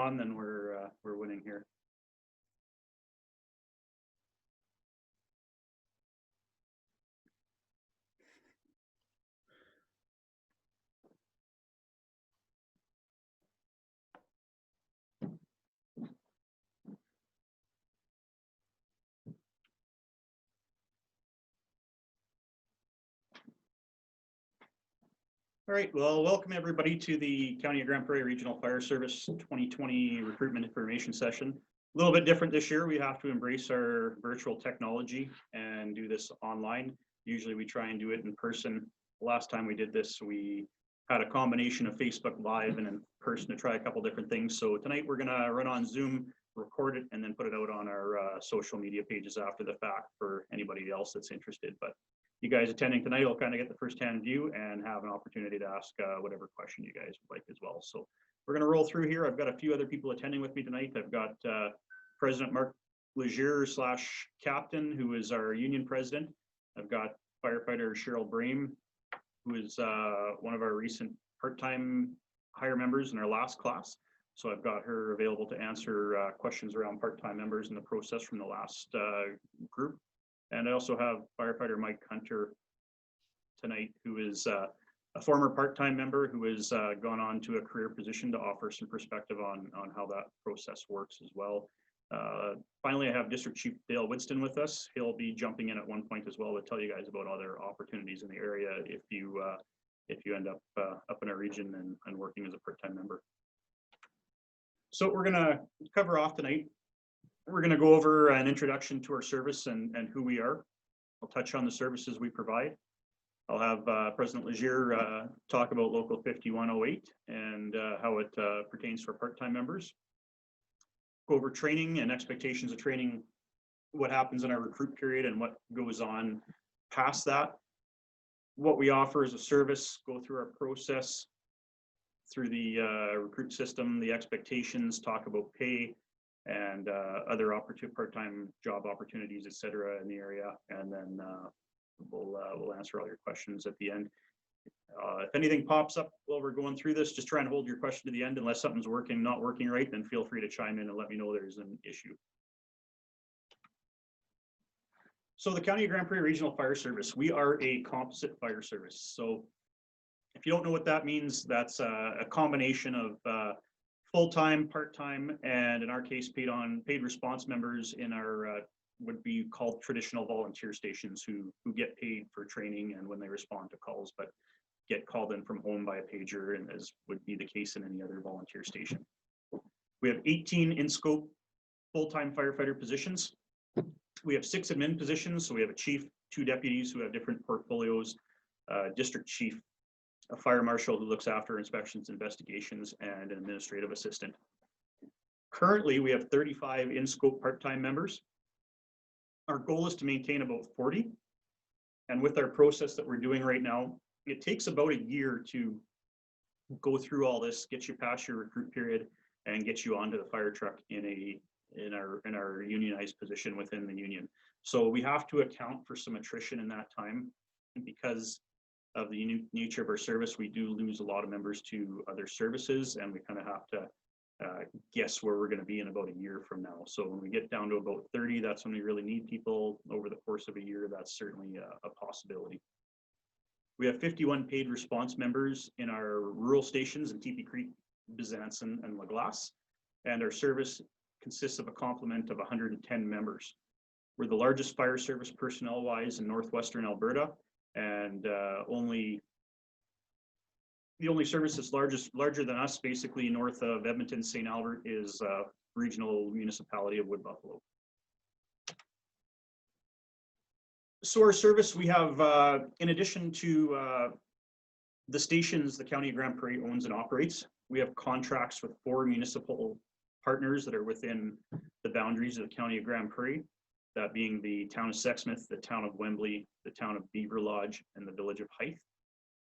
on, then we're winning here. All right, well, welcome everybody to the County of Grande Prairie Regional Fire Service 2020 recruitment information session. A little bit different this year. We have to embrace our virtual technology and do this online. Usually we try and do it in person. Last time we did this, we had a combination of Facebook Live and in person to try a couple different things. So tonight we're gonna run on Zoom, record it, and then put it out on our social media pages after the fact for anybody else that's interested. But you guys attending tonight will kind of get the first-hand view and have an opportunity to ask whatever question you guys would like as well. So we're going to roll through here. I've got a few other people attending with me tonight. I've got President Mark Legier / Captain, who is our union president. I've got Firefighter Cheryl Brame, who is one of our recent part-time hire members in our last class. So I've got her available to answer questions around part-time members in the process from the last group. And I also have Firefighter Mike Hunter tonight, who is a former part-time member who has gone on to a career position to offer some perspective on how that process works as well. Finally, I have District Chief Dale Widston with us. He'll be jumping in at one point as well to tell you guys about other opportunities in the area if you end up in our region and working as a part-time member. So we're gonna cover off tonight. We're going to go over an introduction to our service and who we are. I'll touch on the services we provide. I'll have President Legier talk about Local 5108 and how it pertains to our part-time members. Go over training and expectations of training, what happens in our recruit period and what goes on past that. What we offer as a service, go through our process, through the recruit system, the expectations, talk about pay, and other part-time job opportunities, etc. in the area, and then we'll answer all your questions at the end. If anything pops up while we're going through this, just try and hold your question to the end. Unless something's not working right, then feel free to chime in and let me know there's an issue. So the County of Grande Prairie Regional Fire Service, we are a composite fire service. So if you don't know what that means, that's a combination of full-time, part-time, and in our case, paid response members in our would be called traditional volunteer stations who get paid for training and when they respond to calls, but get called in from home by a pager, and as would be the case in any other volunteer station. We have 18 in-scope full-time firefighter positions. We have 6 admin positions, so we have a chief, 2 deputies who have different portfolios, district chief, a fire marshal who looks after inspections, investigations, and an administrative assistant. Currently, we have 35 in-scope part-time members. Our goal is to maintain about 40. And with our process that we're doing right now, it takes about a year to go through all this, get you past your recruit period, and get you onto the fire truck in our unionized position within the union. So we have to account for some attrition in that time, and because of the unique nature of our service, we do lose a lot of members to other services, and we kind of have to guess where we're going to be in about a year from now. So when we get down to about 30, that's when we really need people. Over the course of a year, that's certainly a possibility. We have 51 paid response members in our rural stations in Teepee Creek, Bezanson, and La Glace, and our service consists of a complement of 110 members. We're the largest fire service personnel-wise in northwestern Alberta, and the only service that's larger than us, basically north of Edmonton, St. Albert, is regional municipality of Wood Buffalo. So our service, we have, in addition to the stations the County of Grande Prairie owns and operates, we have contracts with 4 municipal partners that are within the boundaries of the County of Grande Prairie. That being the town of Sexsmith, the town of Wembley, the town of Beaver Lodge, and the village of Hythe.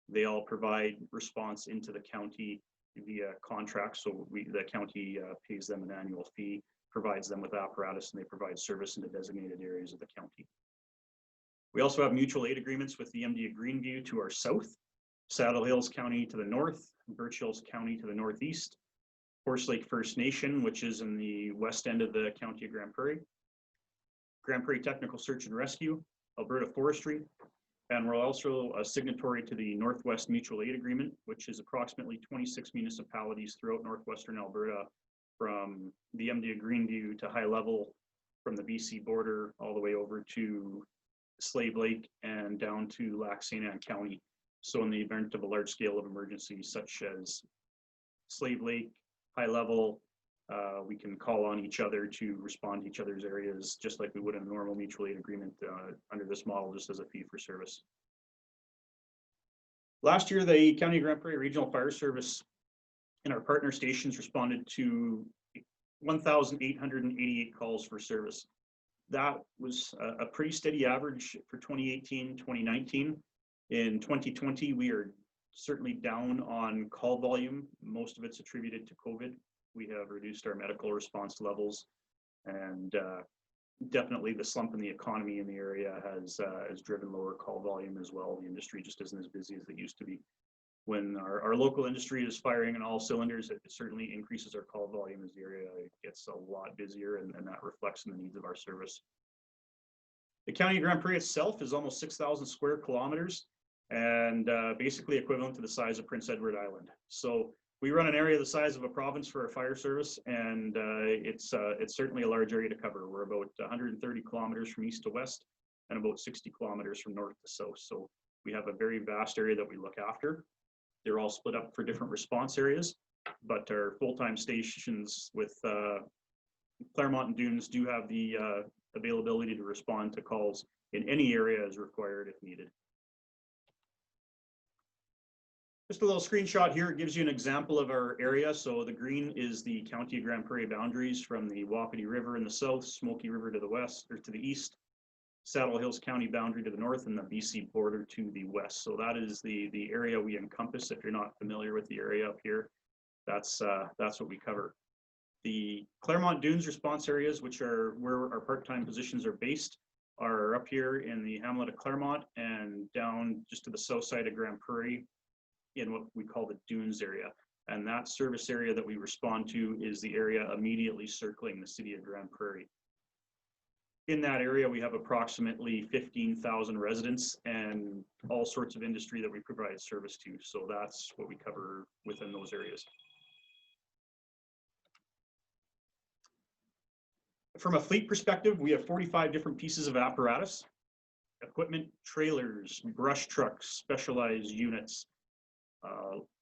They all provide response into the county via contracts, so the county pays them an annual fee, provides them with apparatus, and they provide service in the designated areas of the county. We also have mutual aid agreements with the MD of Greenview to our south, Saddle Hills County to the north, Birch Hills County to the northeast, Horse Lake First Nation, which is in the west end of the county of Grande Prairie. Grande Prairie Technical Search and Rescue, Alberta Forestry, and we're also a signatory to the Northwest Mutual Aid Agreement, which is approximately 26 municipalities throughout northwestern Alberta, from the MD of Greenview to High Level, from the BC border all the way over to Slave Lake and down to Lac St. Anne County. So in the event of a large scale of emergencies such as Slave Lake, High Level, we can call on each other to respond to each other's areas, just like we would in a normal mutual aid agreement under this model, just as a fee for service. Last year, the County of Grande Prairie Regional Fire Service and our partner stations responded to 1,888 calls for service. That was a pretty steady average for 2018, 2019. In 2020, we are certainly down on call volume. Most of it's attributed to COVID. We have reduced our medical response levels, and definitely the slump in the economy in the area has driven lower call volume as well. The industry just isn't as busy as it used to be. When our local industry is firing on all cylinders, it certainly increases our call volume as the area gets a lot busier, and that reflects in the needs of our service. The County of Grande Prairie itself is almost 6,000 square kilometers, and basically equivalent to the size of Prince Edward Island. So we run an area the size of a province for our fire service, and it's certainly a large area to cover. We're about 130 kilometers from east to west and about 60 kilometers from north to south. So we have a very vast area that we look after. They're all split up for different response areas, but our full-time stations with Claremont and Dunes do have the availability to respond to calls in any area as required if needed. Just a little screenshot here. It gives you an example of our area. So the green is the County of Grande Prairie boundaries from the Wapiti River in the south, Smoky River to the west, or to the east, Saddle Hills County boundary to the north, and the BC border to the west. So that is the area we encompass. If you're not familiar with the area up here, that's what we cover. The Claremont Dunes response areas, which are where our part-time positions are based, are up here in the hamlet of Claremont and down just to the south side of Grande Prairie in what we call the Dunes area. And that service area that we respond to is the area immediately circling the city of Grande Prairie. In that area, we have approximately 15,000 residents and all sorts of industry that we provide service to. So that's what we cover within those areas. From a fleet perspective, we have 45 different pieces of apparatus, equipment, trailers, brush trucks, specialized units,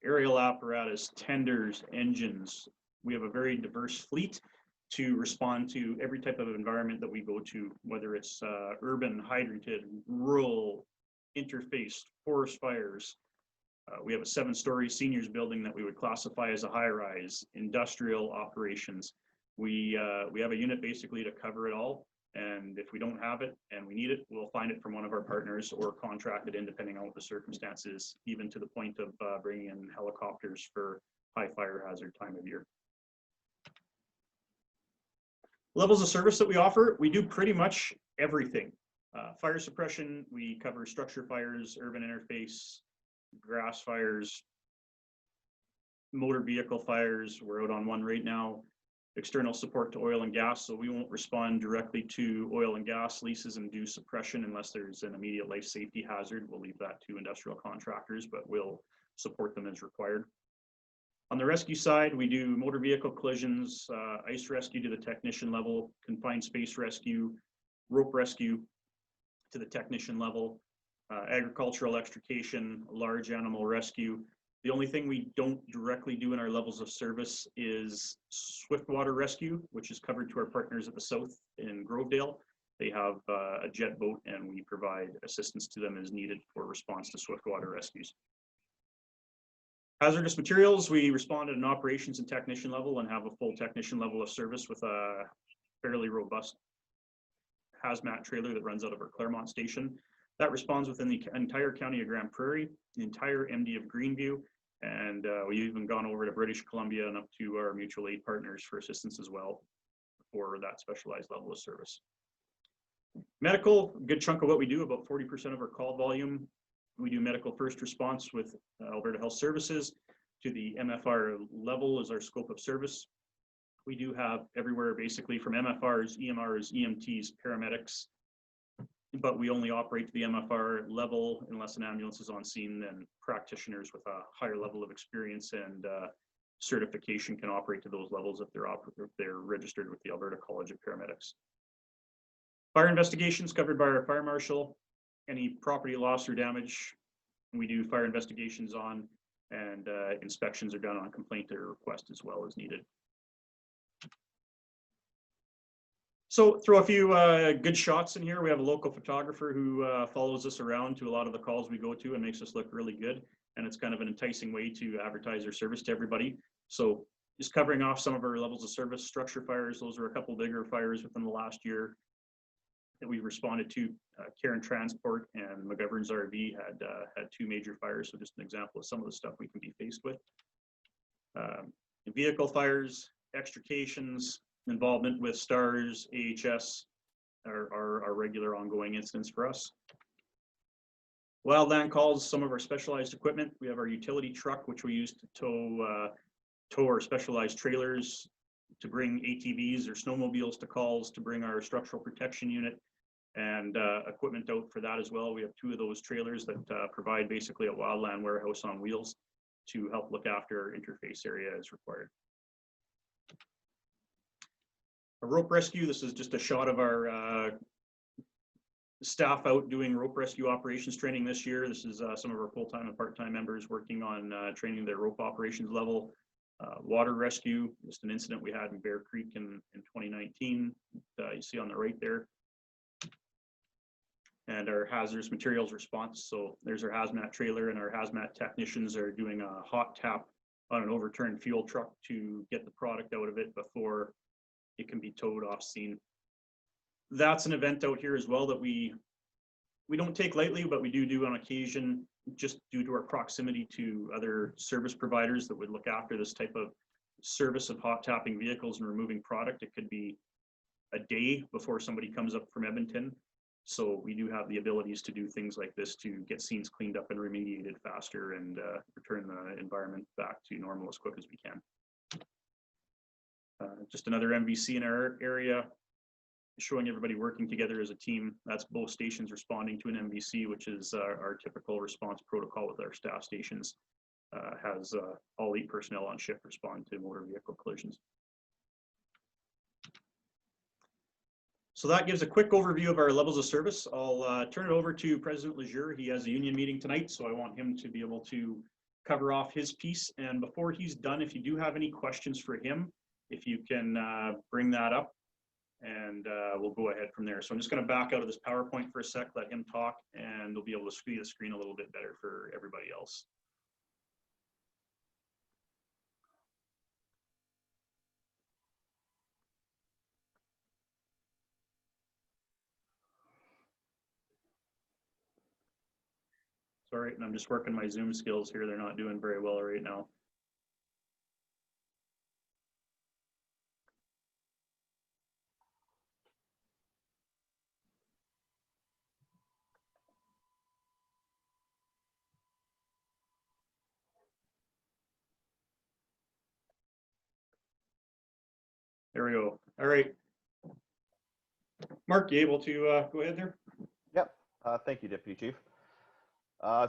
aerial apparatus, tenders, engines. We have a very diverse fleet to respond to every type of environment that we go to, whether it's urban, hydranted, rural, interfaced, forest fires. We have a 7-story seniors building that we would classify as a high-rise, industrial operations. We have a unit basically to cover it all. And if we don't have it and we need it, we'll find it from one of our partners or contract it in depending on what the circumstances, even to the point of bringing in helicopters for high fire hazard time of year. Levels of service that we offer, we do pretty much everything. Fire suppression, we cover structure fires, urban interface, grass fires, motor vehicle fires. We're out on one right now. External support to oil and gas, so we won't respond directly to oil and gas leases and do suppression unless there's an immediate life safety hazard. We'll leave that to industrial contractors, but we'll support them as required. On the rescue side, we do motor vehicle collisions, ice rescue to the technician level, confined space rescue, rope rescue to the technician level, agricultural extrication, large animal rescue. The only thing we don't directly do in our levels of service is swiftwater rescue, which is covered to our partners at the south in Grovedale. They have a jet boat, and we provide assistance to them as needed for response to swiftwater rescues. Hazardous materials, we respond at an operations and technician level and have a full technician level of service with a fairly robust hazmat trailer that runs out of our Claremont station. That responds within the entire county of Grande Prairie, the entire MD of Greenview, and we've even gone over to British Columbia and up to our mutual aid partners for assistance as well for that specialized level of service. Medical, a good chunk of what we do, about 40% of our call volume, we do medical first response with Alberta Health Services. to the MFR level is our scope of service. We do have everywhere basically from MFRs, EMRs, EMTs, paramedics, but we only operate to the MFR level unless an ambulance is on scene, and practitioners with a higher level of experience and certification can operate to those levels if they're registered with the Alberta College of Paramedics. Fire investigations covered by our fire marshal. Any property loss or damage we do fire investigations on, and inspections are done on complaint or request as well as needed. So throw a few good shots in here. We have a local photographer who follows us around to a lot of the calls we go to and makes us look really good. And it's kind of an enticing way to advertise our service to everybody. So just covering off some of our levels of service. Structure fires, those are a couple bigger fires within the last year that we responded to. Cairn Transport and McGovern's RV had two major fires. So just an example of some of the stuff we can be faced with. Vehicle fires, extrications, involvement with STARS, AHS are regular ongoing incidents for us. Wildland calls, some of our specialized equipment. We have our utility truck, which we use to tow our specialized trailers, to bring ATVs or snowmobiles to calls, to bring our structural protection unit and equipment out for that as well. We have two of those trailers that provide basically a wildland warehouse on wheels to help look after interface area as required. A rope rescue, this is just a shot of our staff out doing rope rescue operations training this year. This is some of our full-time and part-time members working on training their rope operations level. Water rescue, just an incident we had in Bear Creek in 2019, you see on the right there. And our hazardous materials response. So there's our hazmat trailer, and our hazmat technicians are doing a hot tap on an overturned fuel truck to get the product out of it before it can be towed off scene. That's an event out here as well that we don't take lightly, but we do on occasion, just due to our proximity to other service providers that would look after this type of service of hot tapping vehicles and removing product. It could be a day before somebody comes up from Edmonton. So we do have the abilities to do things like this to get scenes cleaned up and remediated faster and return the environment back to normal as quick as we can. Just another MVC in our area, showing everybody working together as a team. That's both stations responding to an MVC, which is our typical response protocol with our staff stations. Has all 8 personnel on shift respond to motor vehicle collisions. So that gives a quick overview of our levels of service. I'll turn it over to President Lejeune. He has a union meeting tonight, so I want him to be able to cover off his piece. And before he's done, if you do have any questions for him, if you can bring that up, and we'll go ahead from there. So I'm just going to back out of this PowerPoint for a sec, let him talk, and we'll be able to see the screen a little bit better for everybody else. Sorry, and I'm just working my Zoom skills here. They're not doing very well right now. There we go. All right. Mark, you able to go ahead there? Yep. Thank you, Deputy Chief.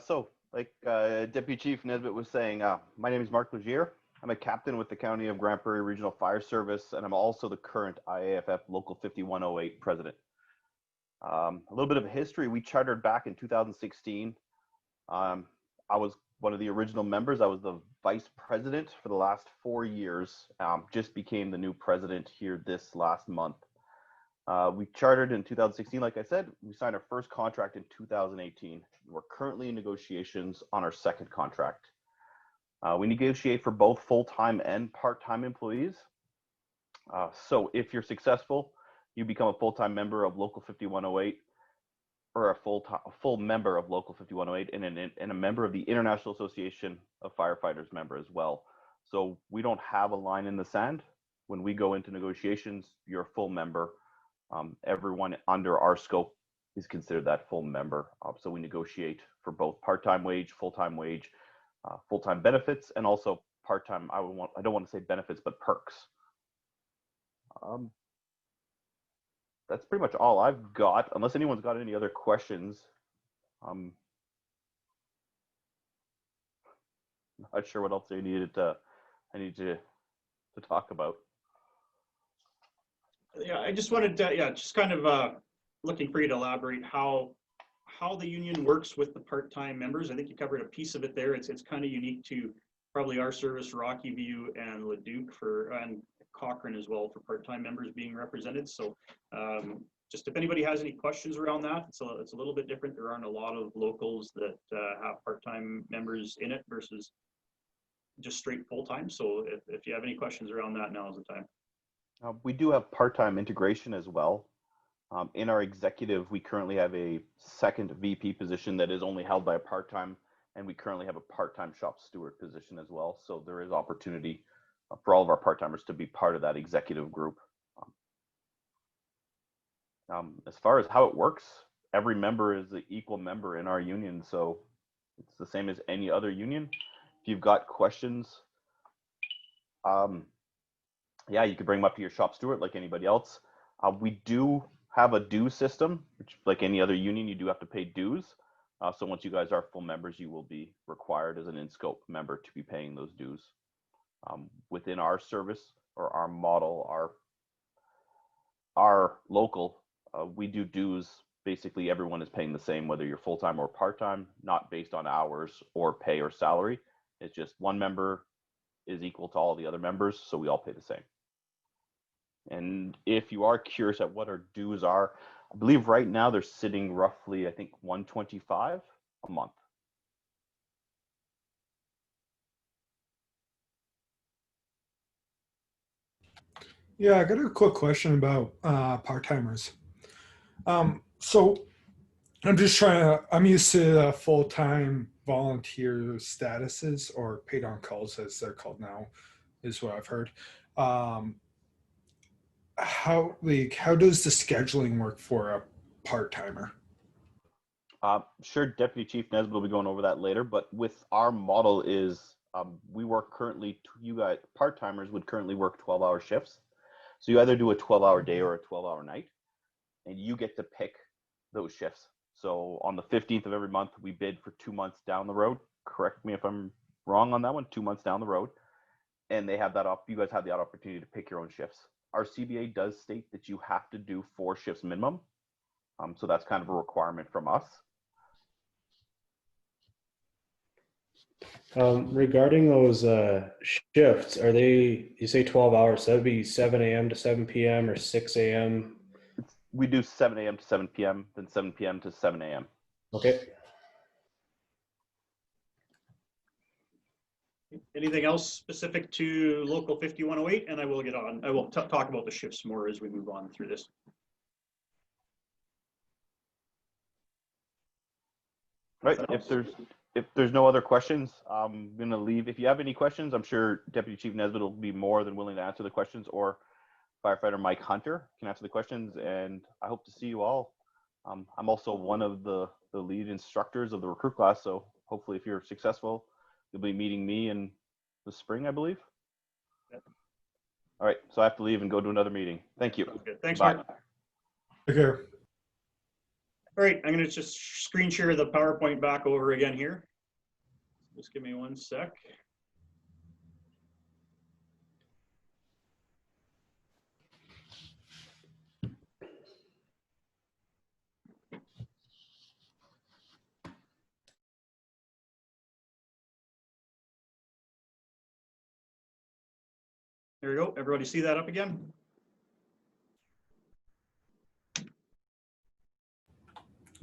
So, like Deputy Chief Nesbitt was saying, my name is Mark Lejeune. I'm a captain with the County of Grande Prairie Regional Fire Service, and I'm also the current IAFF Local 5108 president. A little bit of history. We chartered back in 2016. I was one of the original members. I was the vice president for the last 4 years. Just became the new president here this last month. We chartered in 2016, like I said. We signed our first contract in 2018. We're currently in negotiations on our second contract. We negotiate for both full-time and part-time employees. So if you're successful, you become a full-time member of Local 5108, or a full member of Local 5108, and a member of the International Association of Firefighters member as well. So we don't have a line in the sand. When we go into negotiations, you're a full member. Everyone under our scope is considered that full member. So we negotiate for both part-time wage, full-time wage. full-time benefits, and also part-time. I don't want to say benefits, but perks. That's pretty much all I've got, unless anyone's got any other questions. Not sure what else I need to talk about. Yeah, I just wanted to, just kind of looking for you to elaborate how the union works with the part-time members. I think you covered a piece of it there. It's kind of unique to probably our service, Rocky View and Leduc and Cochrane as well, for part-time members being represented. So just if anybody has any questions around that, it's a little bit different. There aren't a lot of locals that have part-time members in it versus just straight full-time. So if you have any questions around that, now is the time. We do have part-time integration as well. In our executive, we currently have a second VP position that is only held by a part-time, and we currently have a part-time shop steward position as well. So there is opportunity for all of our part-timers to be part of that executive group. As far as how it works, every member is an equal member in our union. So it's the same as any other union. If you've got questions, yeah, you can bring them up to your shop steward like anybody else. We do have a dues system, which like any other union, you do have to pay dues. So once you guys are full members, you will be required as an in-scope member to be paying those dues. Within our service or our model, our local, we do dues. Basically, everyone is paying the same, whether you're full-time or part-time, not based on hours or pay or salary. It's just one member is equal to all the other members, so we all pay the same. And if you are curious at what our dues are, I believe right now they're sitting roughly, I think, $125 a month. Yeah, I got a quick question about part-timers. So I'm used to full-time volunteer statuses, or paid on calls as they're called now, is what I've heard. How does the scheduling work for a part-timer? Sure, Deputy Chief Nesbitt will be going over that later, but with our model is we work currently, you guys, part-timers would currently work 12-hour shifts. So you either do a 12-hour day or a 12-hour night, and you get to pick those shifts. So on the 15th of every month, we bid for 2 months down the road. Correct me if I'm wrong on that one, 2 months down the road. And they have that up. You guys have the opportunity to pick your own shifts. Our CBA does state that you have to do 4 shifts minimum. So that's kind of a requirement from us. Regarding those shifts, are they, you say 12 hours, so that'd be 7 a.m. to 7 p.m. or 6 a.m.? We do 7 a.m. to 7 p.m., then 7 p.m. to 7 a.m. Okay. Anything else specific to Local 5108? And I will get on. I will talk about the shifts more as we move on through this. Right. If there's no other questions, I'm going to leave. If you have any questions, I'm sure Deputy Chief Nesbitt will be more than willing to answer the questions, or Firefighter Mike Hunter can answer the questions, and I hope to see you all. I'm also one of the lead instructors of the recruit class, so hopefully if you're successful, you'll be meeting me in the spring, I believe. Yep. All right, so I have to leave and go to another meeting. Thank you. Okay. Thanks, Bye. Mark. Take care. All right, I'm going to just screen share the PowerPoint back over again here. Just give me 1 sec. There we go. Everybody see that up again?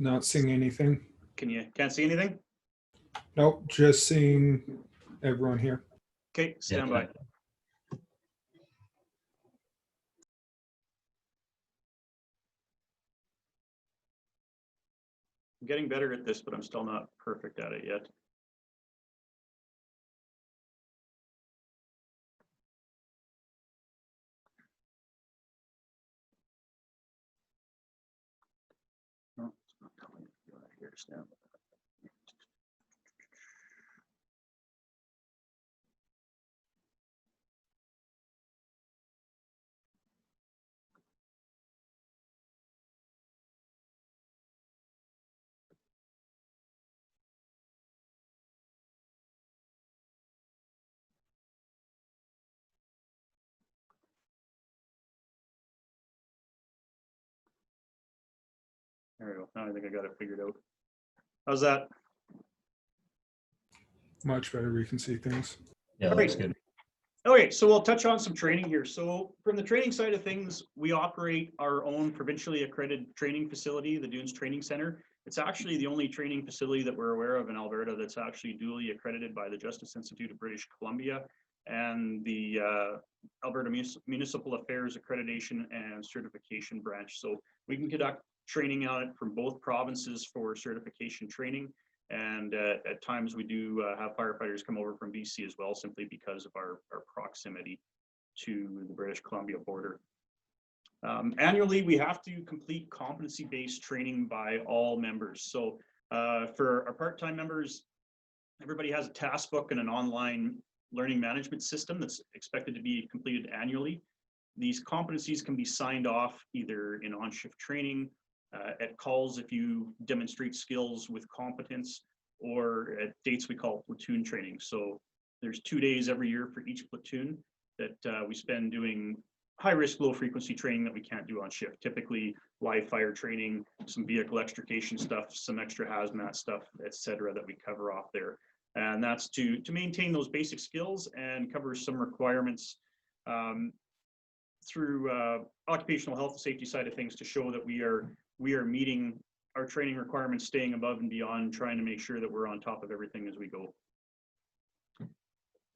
Not seeing anything. Can't see anything? Nope, just seeing everyone here. Okay, stand by. I'm getting better at this, but I'm still not perfect at it yet. No, it's not telling me. Here, stand by. There we go. Now I think I got it figured out. How's that? Much better. We can see things. Yeah, All looks right. good. Okay, so we'll touch on some training here. So from the training side of things, we operate our own provincially accredited training facility, the Dunes Training Center. It's actually the only training facility that we're aware of in Alberta that's actually duly accredited by the Justice Institute of British Columbia and the Alberta Municipal Affairs Accreditation and Certification Branch. So we can conduct training on it from both provinces for certification training. And at times we do have firefighters come over from BC as well, simply because of our proximity to the British Columbia border. Annually, we have to complete competency-based training by all members. So for our part-time members, everybody has a task book and an online learning management system that's expected to be completed annually. These competencies can be signed off either in on-shift training, at calls if you demonstrate skills with competence, or at dates we call platoon training. So there's 2 days every year for each platoon that we spend doing high risk, low frequency training that we can't do on shift. Typically live fire training, some vehicle extrication stuff, some extra hazmat stuff, etc., that we cover off there. And that's to maintain those basic skills and cover some requirements through occupational health and safety side of things to show that we are meeting our training requirements, staying above and beyond, trying to make sure that we're on top of everything as we go.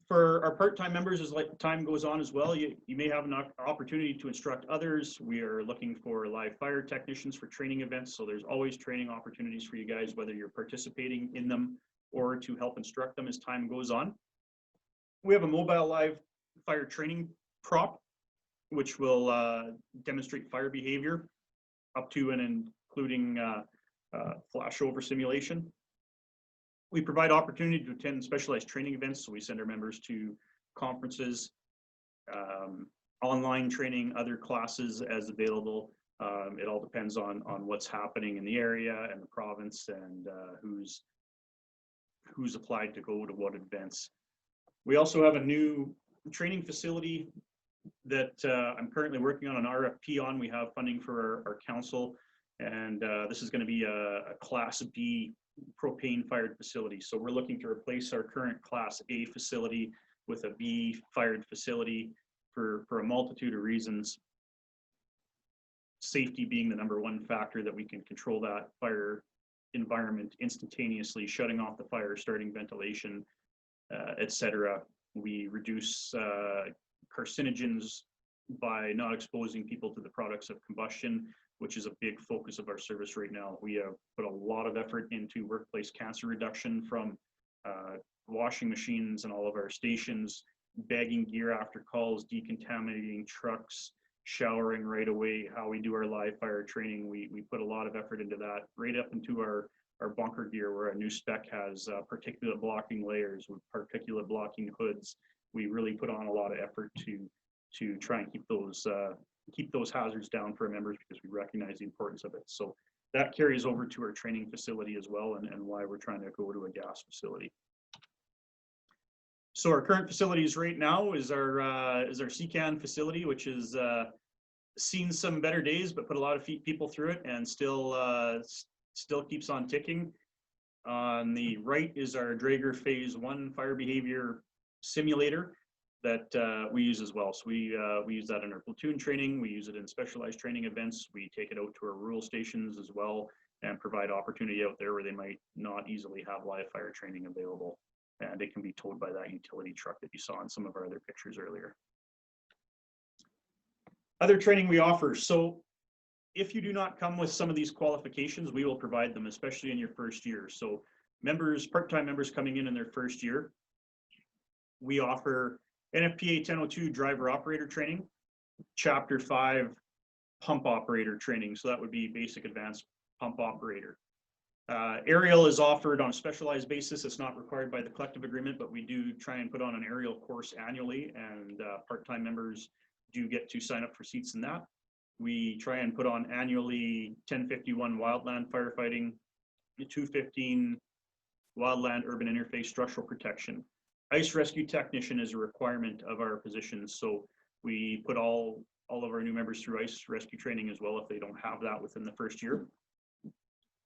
For our part-time members, as time goes on as well, you may have an opportunity to instruct others. We are looking for live fire technicians for training events. So there's always training opportunities for you guys, whether you're participating in them or to help instruct them as time goes on. We have a mobile live fire training prop, which will demonstrate fire behavior up to and including flashover simulation. We provide opportunity to attend specialized training events, so we send our members to conferences, online training, other classes as available. It all depends on what's happening in the area and the province and who's applied to go to what events. We also have a new training facility that I'm currently working on an RFP on. We have funding for our council, and this is going to be a Class B propane fired facility. So we're looking to replace our current Class A facility with a B fired facility for a multitude of reasons. Safety being the #1 factor, that we can control that fire environment instantaneously, shutting off the fire, starting ventilation, etc. We reduce carcinogens by not exposing people to the products of combustion, which is a big focus of our service right now. We have put a lot of effort into workplace cancer reduction from washing machines and all of our stations, bagging gear after calls, decontaminating trucks, showering right away, how we do our live fire training. We put a lot of effort into that, right up into our bunker gear, where a new spec has particulate blocking layers with particulate blocking hoods. We really put on a lot of effort to try and keep those hazards down for our members, because we recognize the importance of it. So that carries over to our training facility as well, and why we're trying to go to a gas facility. So our current facilities right now is our CCAN facility, which is seen some better days, but put a lot of people through it, and still keeps on ticking. On the right is our Draeger Phase 1 fire behavior simulator that we use as well. So we use that in our platoon training. We use it in specialized training events. We take it out to our rural stations as well, and provide opportunity out there where they might not easily have live fire training available. And it can be towed by that utility truck that you saw in some of our other pictures earlier. Other training we offer. So if you do not come with some of these qualifications, we will provide them, especially in your first year. So members, part-time members coming in their first year, we offer NFPA 1002 driver operator training, Chapter 5 pump operator training. So that would be basic advanced pump operator. Aerial is offered on a specialized basis. It's not required by the collective agreement, but we do try and put on an aerial course annually, and part-time members do get to sign up for seats in that. We try and put on annually 1051 wildland firefighting, 215 wildland urban interface structural protection. Ice rescue technician is a requirement of our positions, so we put all of our new members through ice rescue training as well if they don't have that within the first year.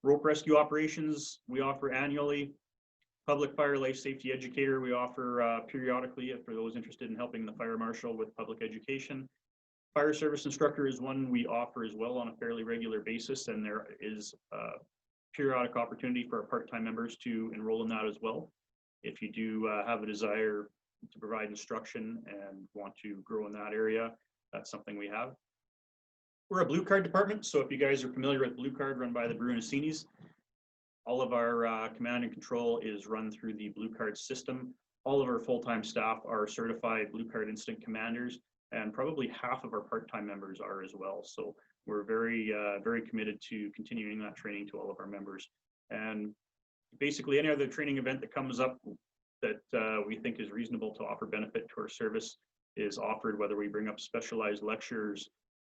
Rope rescue operations, we offer annually. Public fire life safety educator, we offer periodically for those interested in helping the fire marshal with public education. Fire service instructor is one we offer as well on a fairly regular basis, and there is a periodic opportunity for our part-time members to enroll in that as well. If you do have a desire to provide instruction and want to grow in that area, that's something we have. We're a blue card department, so if you guys are familiar with blue card run by the Brunacinis, all of our command and control is run through the blue card system. All of our full-time staff are certified blue card incident commanders, and probably half of our part-time members are as well. So we're very, very committed to continuing that training to all of our members. And basically any other training event that comes up that we think is reasonable to offer benefit to our service is offered, whether we bring up specialized lectures,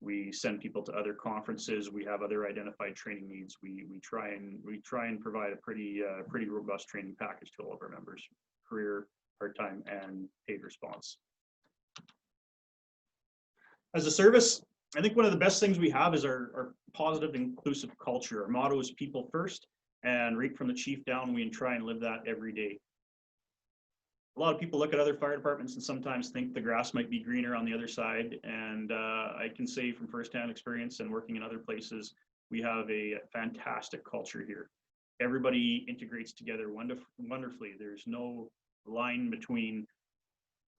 we send people to other conferences, we have other identified training needs. We try and provide a pretty robust training package to all of our members, career, part-time, and paid response. As a service, I think one of the best things we have is our positive, inclusive culture. Our motto is people first, and right from the chief down, we try and live that every day. A lot of people look at other fire departments and sometimes think the grass might be greener on the other side. And I can say from firsthand experience and working in other places, we have a fantastic culture here. Everybody integrates together wonderfully. There's no line between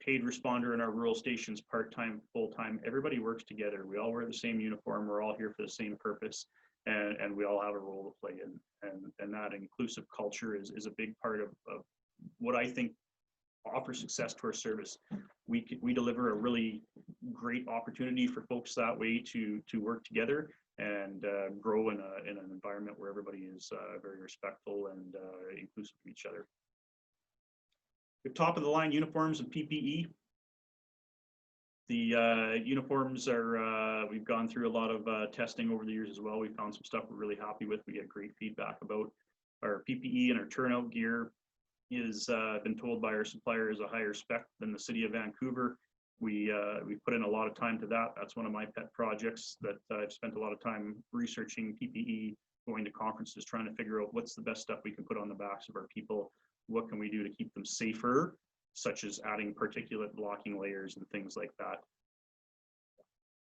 paid responder in our rural stations, part-time, full-time. Everybody works together. We all wear the same uniform. We're all here for the same purpose, and we all have a role to play in. And that inclusive culture is a big part of what I think offers success to our service. We deliver a really great opportunity for folks that way to work together and grow in an environment where everybody is very respectful and inclusive of each other. The top of the line uniforms and PPE. The uniforms are, we've gone through a lot of testing over the years as well. We found some stuff we're really happy with. We get great feedback about our PPE, and our turnout gear is been told by our supplier is a higher spec than the city of Vancouver. We put in a lot of time to that. That's one of my pet projects that I've spent a lot of time researching PPE, going to conferences, trying to figure out what's the best stuff we can put on the backs of our people. What can we do to keep them safer, such as adding particulate blocking layers and things like that.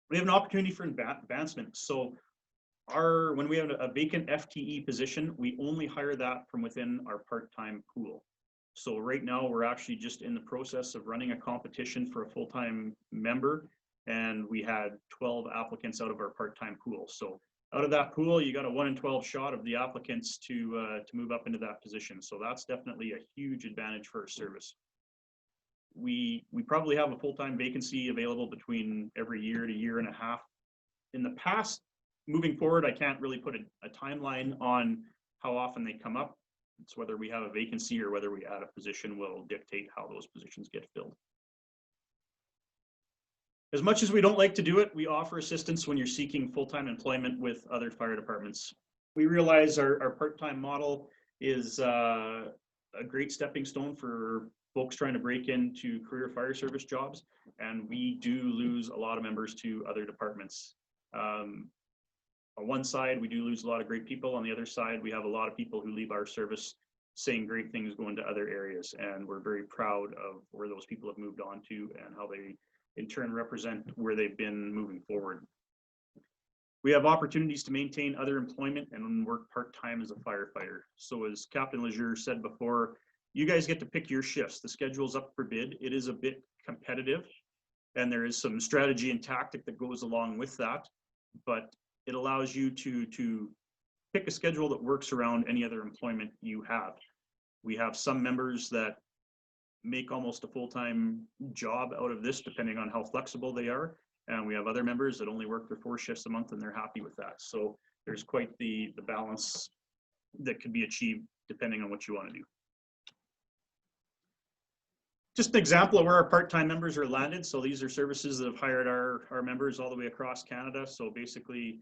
We have an opportunity for advancement. So when we have a vacant FTE position, we only hire that from within our part-time pool. So right now we're actually just in the process of running a competition for a full-time member, and we had 12 applicants out of our part-time pool. So out of that pool, you got a 1 in 12 shot of the applicants to move up into that position. So that's definitely a huge advantage for our service. We probably have a full-time vacancy available between every year to year and a half. In the past, moving forward, I can't really put a timeline on how often they come up. It's whether we have a vacancy or whether we add a position will dictate how those positions get filled. As much as we don't like to do it, we offer assistance when you're seeking full-time employment with other fire departments. We realize our part-time model is a great stepping stone for folks trying to break into career fire service jobs, and we do lose a lot of members to other departments. On one side, we do lose a lot of great people. On the other side, we have a lot of people who leave our service saying great things going to other areas, and we're very proud of where those people have moved on to and how they in turn represent where they've been moving forward. We have opportunities to maintain other employment and work part-time as a firefighter. So as Captain Lejeune said before, you guys get to pick your shifts. The schedule's up for bid. It is a bit competitive, and there is some strategy and tactic that goes along with that, but it allows you to pick a schedule that works around any other employment you have. We have some members that make almost a full-time job out of this, depending on how flexible they are. And we have other members that only work their 4 shifts a month and they're happy with that. So there's quite the balance that can be achieved depending on what you want to do. Just an example of where our part-time members are landed. So these are services that have hired our members all the way across Canada. So basically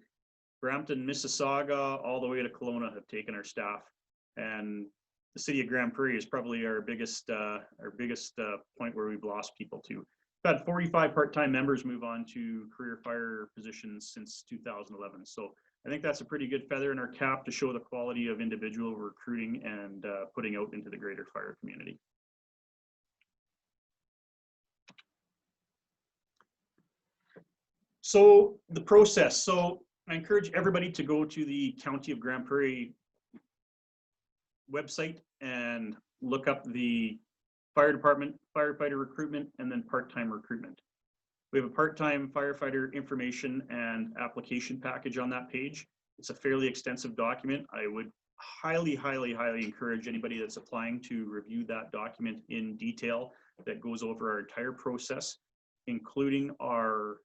Brampton, Mississauga, all the way to Kelowna have taken our staff. And the city of Grande Prairie is probably our biggest point where we've lost people to. We've had 45 part-time members move on to career fire positions since 2011. So I think that's a pretty good feather in our cap to show the quality of individual recruiting and putting out into the greater fire community. So the process. So I encourage everybody to go to the County of Grande Prairie website and look up the fire department, firefighter recruitment, and then part-time recruitment. We have a part-time firefighter information and application package on that page. It's a fairly extensive document. I would highly encourage anybody that's applying to review that document in detail. That goes over our entire process, including our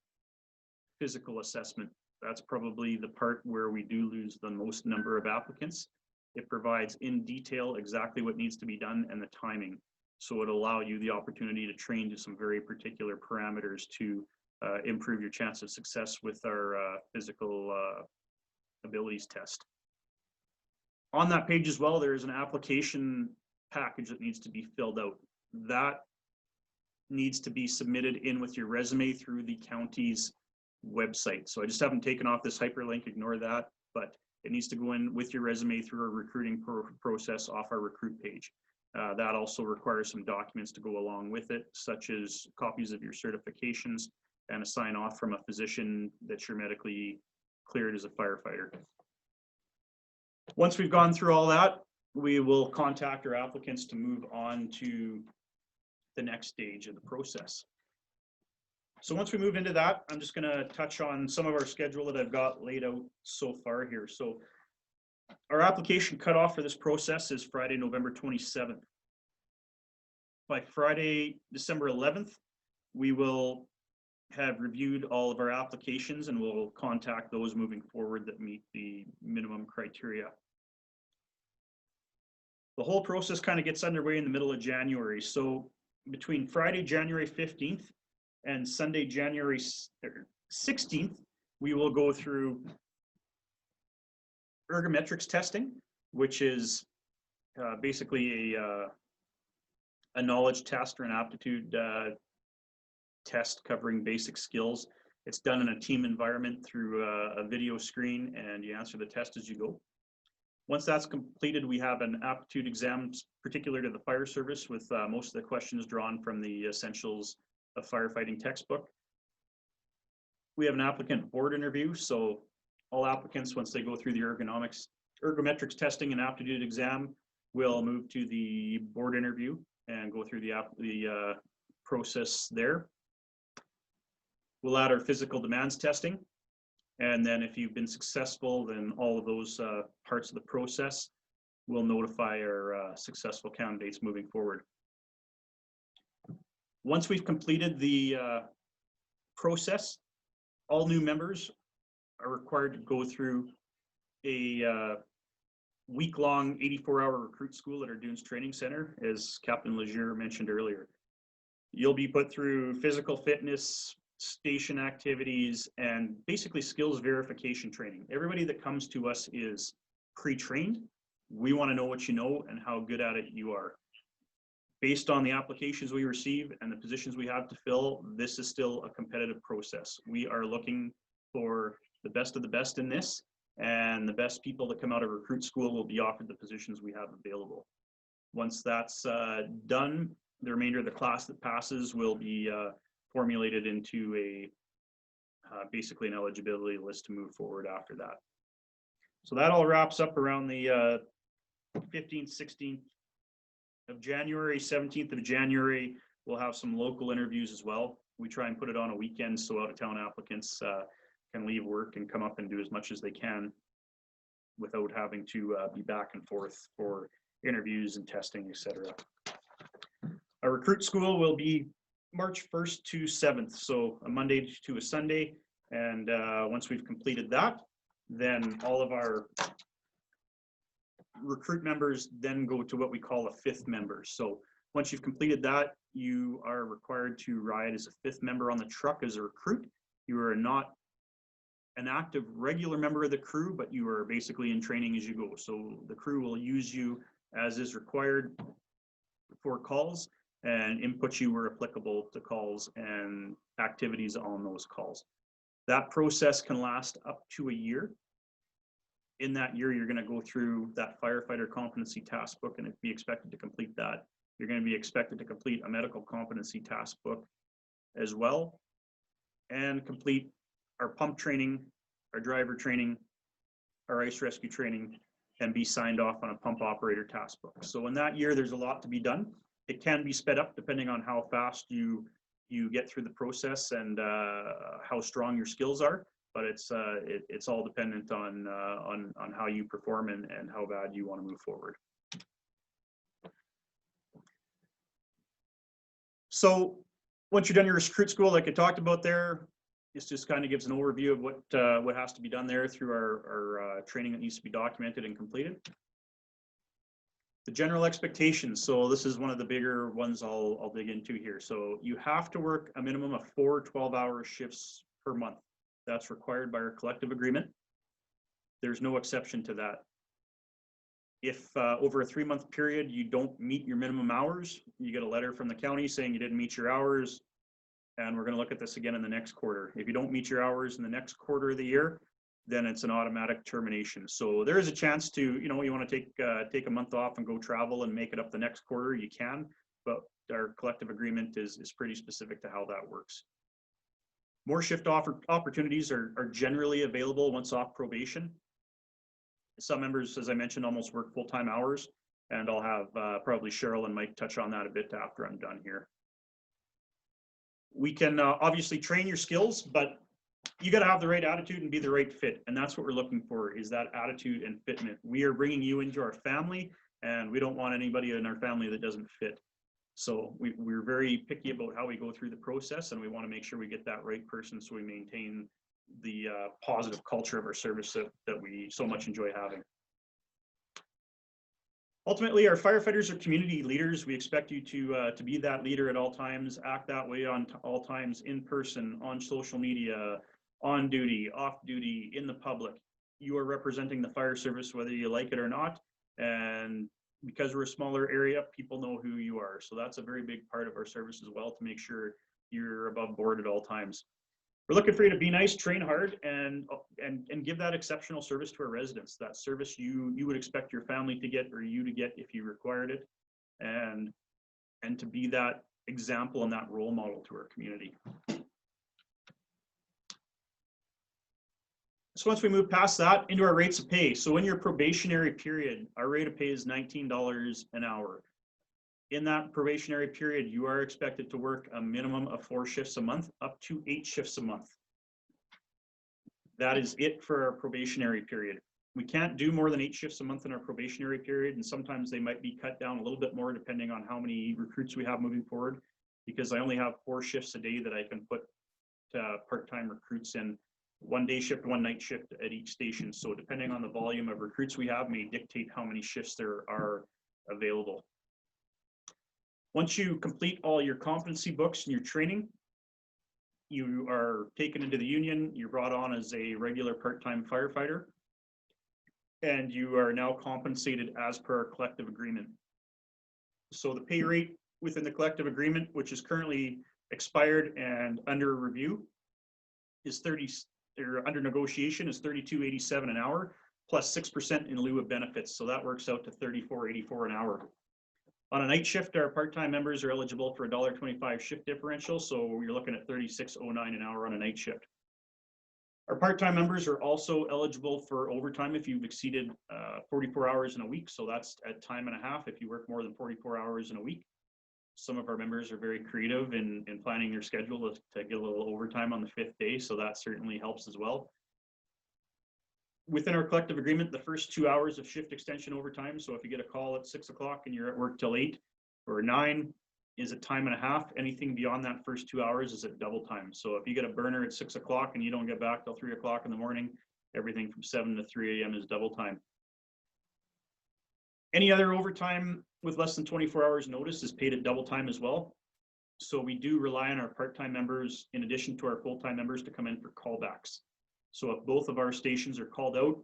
physical assessment. That's probably the part where we do lose the most number of applicants. It provides in detail exactly what needs to be done and the timing. So it'll allow you the opportunity to train to some very particular parameters to improve your chance of success with our physical abilities test. On that page as well, there is an application package that needs to be filled out. That needs to be submitted in with your resume through the county's website. So I just haven't taken off this hyperlink, ignore that, but it needs to go in with your resume through our recruiting process off our recruit page. That also requires some documents to go along with it, such as copies of your certifications and a sign off from a physician that you're medically cleared as a firefighter. Once we've gone through all that, we will contact our applicants to move on to the next stage of the process. So once we move into that, I'm just going to touch on some of our schedule that I've got laid out so far here. So our application cutoff for this process is Friday, November 27th. By Friday, December 11th, we will have reviewed all of our applications and we'll contact those moving forward that meet the minimum criteria. The whole process kind of gets underway in the middle of January. So between Friday, January 15th and Sunday, January 16th, we will go through ergometrics testing, which is basically a knowledge test or an aptitude test covering basic skills. It's done in a team environment through a video screen, and you answer the test as you go. Once that's completed, we have an aptitude exam particular to the fire service with most of the questions drawn from the Essentials of Firefighting textbook. We have an applicant board interview, so all applicants, once they go through the ergometrics testing and aptitude exam, will move to the board interview and go through the process there. We'll add our physical demands testing. And then if you've been successful, then all of those parts of the process will notify our successful candidates moving forward. Once we've completed the process, all new members are required to go through a week-long 84-hour recruit school at our Dunes Training Center, as Captain Legier mentioned earlier. You'll be put through physical fitness, station activities, and basically skills verification training. Everybody that comes to us is pre-trained. We want to know what you know and how good at it you are. Based on the applications we receive and the positions we have to fill, this is still a competitive process. We are looking for the best of the best in this, and the best people that come out of recruit school will be offered the positions we have available. Once that's done, the remainder of the class that passes will be formulated into a basically an eligibility list to move forward after that. So that all wraps up around the 15th, 16th of January, 17th of January. We'll have some local interviews as well. We try and put it on a weekend so out-of-town applicants can leave work and come up and do as much as they can without having to be back and forth for interviews and testing, etc. Our recruit school will be March 1st to 7th, so a Monday to a Sunday. And once we've completed that, then all of our recruit members then go to what we call a fifth member. So once you've completed that, you are required to ride as a fifth member on the truck as a recruit. You are not an active regular member of the crew, but you are basically in training as you go. So the crew will use you as is required for calls and input you where applicable to calls and activities on those calls. That process can last up to a year. in that year, you're going to go through that firefighter competency task book and be expected to complete that. You're going to be expected to complete a medical competency task book as well, and complete our pump training, our driver training, our ice rescue training, and be signed off on a pump operator task book. So in that year, there's a lot to be done. It can be sped up depending on how fast you get through the process and how strong your skills are. But it's all dependent on how you perform and how bad you want to move forward. So once you're done your recruit school, like I talked about there, this just kind of gives an overview of what has to be done there through our training that needs to be documented and completed. The general expectations. So this is one of the bigger ones I'll dig into here. So you have to work a minimum of 4 12-hour shifts per month. That's required by our collective agreement. There's no exception to that. If over a 3-month period you don't meet your minimum hours, you get a letter from the county saying you didn't meet your hours, and we're going to look at this again in the next quarter. If you don't meet your hours in the next quarter of the year, then it's an automatic termination. So there is a chance to, you want to take a month off and go travel and make it up the next quarter, you can, but our collective agreement is pretty specific to how that works. More shift opportunities are generally available once off probation. Some members, as I mentioned, almost work full-time hours, and I'll have probably Cheryl and Mike touch on that a bit after I'm done here. We can obviously train your skills, but you got to have the right attitude and be the right fit. And that's what we're looking for, is that attitude and fitment. We are bringing you into our family, and we don't want anybody in our family that doesn't fit. So we're very picky about how we go through the process, and we want to make sure we get that right person so we maintain the positive culture of our service that we so much enjoy having. Ultimately, our firefighters are community leaders. We expect you to be that leader at all times, act that way on all times, in person, on social media, on duty, off duty, in the public. You are representing the fire service whether you like it or not, and because we're a smaller area, people know who you are. So that's a very big part of our service as well, to make sure you're above board at all times. We're looking for you to be nice, train hard, and give that exceptional service to our residents. That service you would expect your family to get, or you to get if you required it, and to be that example and that role model to our community. So once we move past that, into our rates of pay. So in your probationary period, our rate of pay is $19 an hour. In that probationary period, you are expected to work a minimum of 4 shifts a month, up to 8 shifts a month. That is it for our probationary period. We can't do more than 8 shifts a month in our probationary period, and sometimes they might be cut down a little bit more depending on how many recruits we have moving forward, because I only have 4 shifts a day that I can put part-time recruits in. 1 day shift, 1 night shift at each station. So depending on the volume of recruits we have may dictate how many shifts there are available. Once you complete all your competency books and your training, you are taken into the union, you're brought on as a regular part-time firefighter, and you are now compensated as per our collective agreement. So the pay rate within the collective agreement, which is currently expired and under review, is under negotiation is $32.87 an hour, plus 6% in lieu of benefits. So that works out to $34.84 an hour. On a night shift, our part-time members are eligible for a $1.25 shift differential. So you're looking at $36.09 an hour on a night shift. Our part-time members are also eligible for overtime if you've exceeded 44 hours in a week. So that's at time and a half if you work more than 44 hours in a week. Some of our members are very creative in planning their schedule to get a little overtime on the 5th day, so that certainly helps as well. Within our collective agreement, the first 2 hours of shift extension overtime, so if you get a call at 6 o'clock and you're at work till 8 or 9, is at time and a half. Anything beyond that first 2 hours is at double time. So if you get a burner at 6 o'clock and you don't get back till 3 o'clock in the morning, everything from 7 to 3 a.m. is double time. Any other overtime with less than 24 hours notice is paid at double time as well. So we do rely on our part-time members, in addition to our full-time members, to come in for callbacks. So if both of our stations are called out,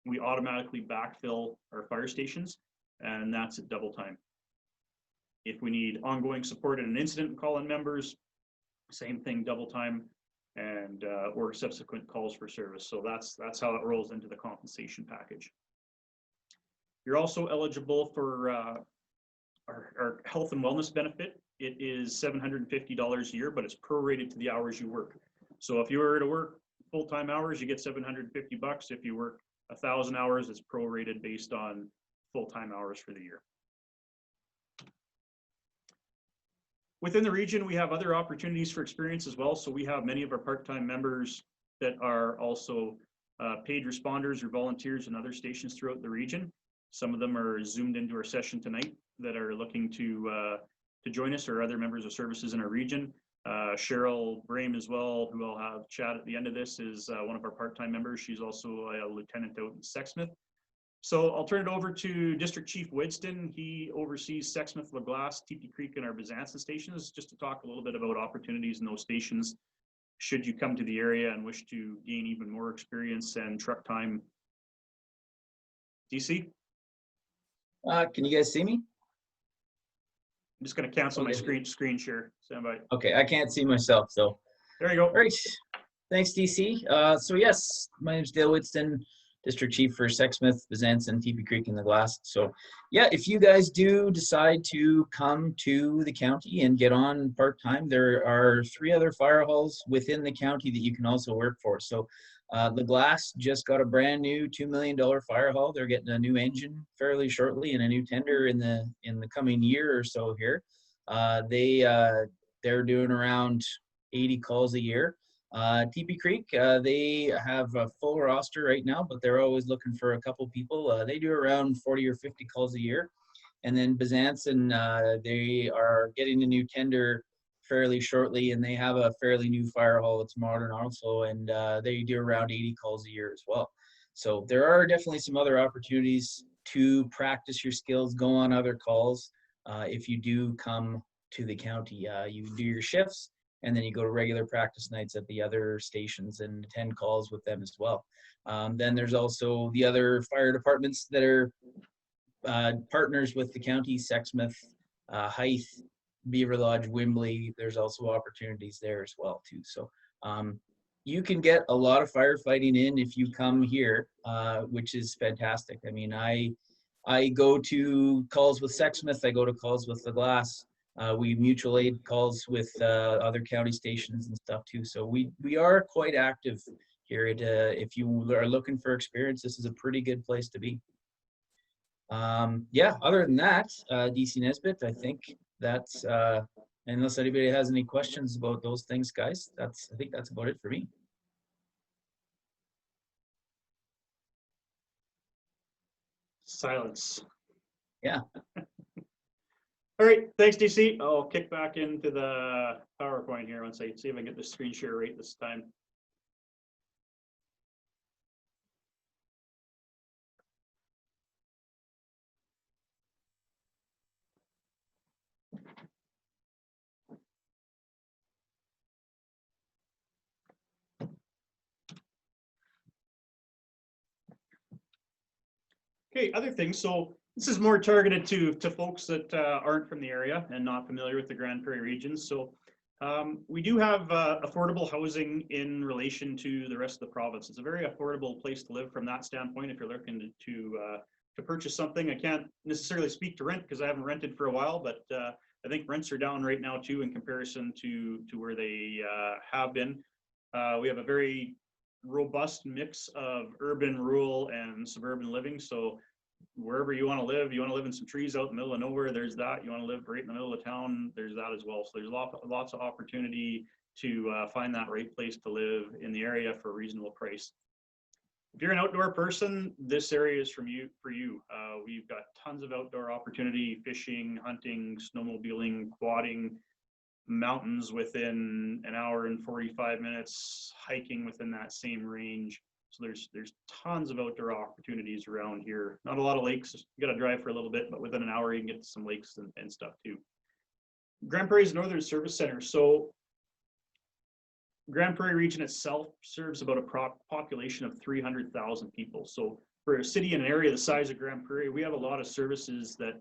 we automatically backfill our fire stations, and that's at double time. If we need ongoing support in an incident, call in members, same thing, double time. and or subsequent calls for service. So that's how it rolls into the compensation package. You're also eligible for our health and wellness benefit. It is $750 a year, but it's prorated to the hours you work. So if you were to work full-time hours, you get $750. If you work 1,000 hours, it's prorated based on full-time hours for the year. Within the region, we have other opportunities for experience as well. So we have many of our part-time members that are also paid responders or volunteers in other stations throughout the region. Some of them are zoomed into our session tonight that are looking to join us, or other members of services in our region. Cheryl Brame as well, who I'll have chat at the end of this, is one of our part-time members. She's also a lieutenant out in Sexsmith. So I'll turn it over to District Chief Widston. He oversees Sexsmith, LaGlace, TP Creek, and our Byzantin stations, just to talk a little bit about opportunities in those stations should you come to the area and wish to gain even more experience and truck time. DC? Can you guys see me? I'm just going to cancel my screen share. Stand by. Okay, I can't see myself, so. There you go. All right, thanks, DC. So yes, my name is Dale Widston, District Chief for Sexsmith, Byzantin, TP Creek, and LaGlace. So yeah, if you guys do decide to come to the county and get on part-time, there are 3 other fire halls within the county that you can also work for. So LaGlace just got a brand new $2 million fire hall. They're getting a new engine fairly shortly and a new tender in the coming year or so here. They're doing around 80 calls a year. TP Creek, they have a full roster right now, but they're always looking for a couple people. They do around 40 or 50 calls a year. And then Byzantin, they are getting a new tender fairly shortly, and they have a fairly new fire hall that's modern also, and they do around 80 calls a year as well. So there are definitely some other opportunities to practice your skills, go on other calls. If you do come to the county, you do your shifts, and then you go to regular practice nights at the other stations and attend calls with them as well. Then there's also the other fire departments that are partners with the county, Sexsmith, Hythe, Beaver Lodge, Wimbley. There's also opportunities there as well too. So you can get a lot of firefighting in if you come here, which is fantastic. I mean, I go to calls with Sexsmith, I go to calls with LaGlace. We mutual aid calls with other county stations and stuff too. So we are quite active here. If you are looking for experience, this is a pretty good place to be. Yeah, other than that, DC Nesbitt, I think that's, unless anybody has any questions about those things, guys, I think that's about it for me. Silence. Yeah. All right, thanks, DC. I'll kick back into the PowerPoint here once I see if I can get the screen share right this time. Okay, other things. So this is more targeted to folks that aren't from the area and not familiar with the Grande Prairie region. So we do have affordable housing in relation to the rest of the province. It's a very affordable place to live from that standpoint. If you're looking to purchase something, I can't necessarily speak to rent because I haven't rented for a while, but I think rents are down right now too in comparison to where they have been. We have a very robust mix of urban, rural, and suburban living. So wherever you want to live in some trees out in the middle of nowhere, there's that. You want to live right in the middle of town, there's that as well. So there's lots of opportunity to find that right place to live in the area for a reasonable price. If you're an outdoor person, this area is for you. We've got tons of outdoor opportunity: fishing, hunting, snowmobiling, quadding, mountains within an hour and 45 minutes, hiking within that same range. So there's tons of outdoor opportunities around here. Not a lot of lakes. You got to drive for a little bit, but within an hour you can get to some lakes and stuff too. Grande Prairie's Northern Service Center. So Grande Prairie region itself serves about a population of 300,000 people. So for a city and an area the size of Grande Prairie, we have a lot of services that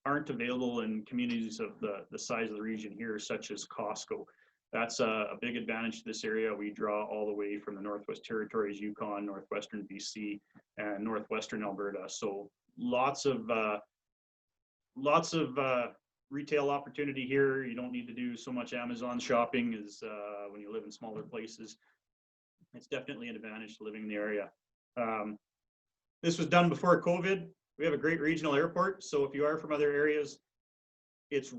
aren't available in communities of the size of the region here, such as Costco. That's a big advantage to this area. We draw all the way from the Northwest Territories, Yukon, Northwestern BC, and Northwestern Alberta. So lots of retail opportunity here. You don't need to do so much Amazon shopping as when you live in smaller places. It's definitely an advantage to living in the area. This was done before COVID. We have a great regional airport. So if you are from other areas, it's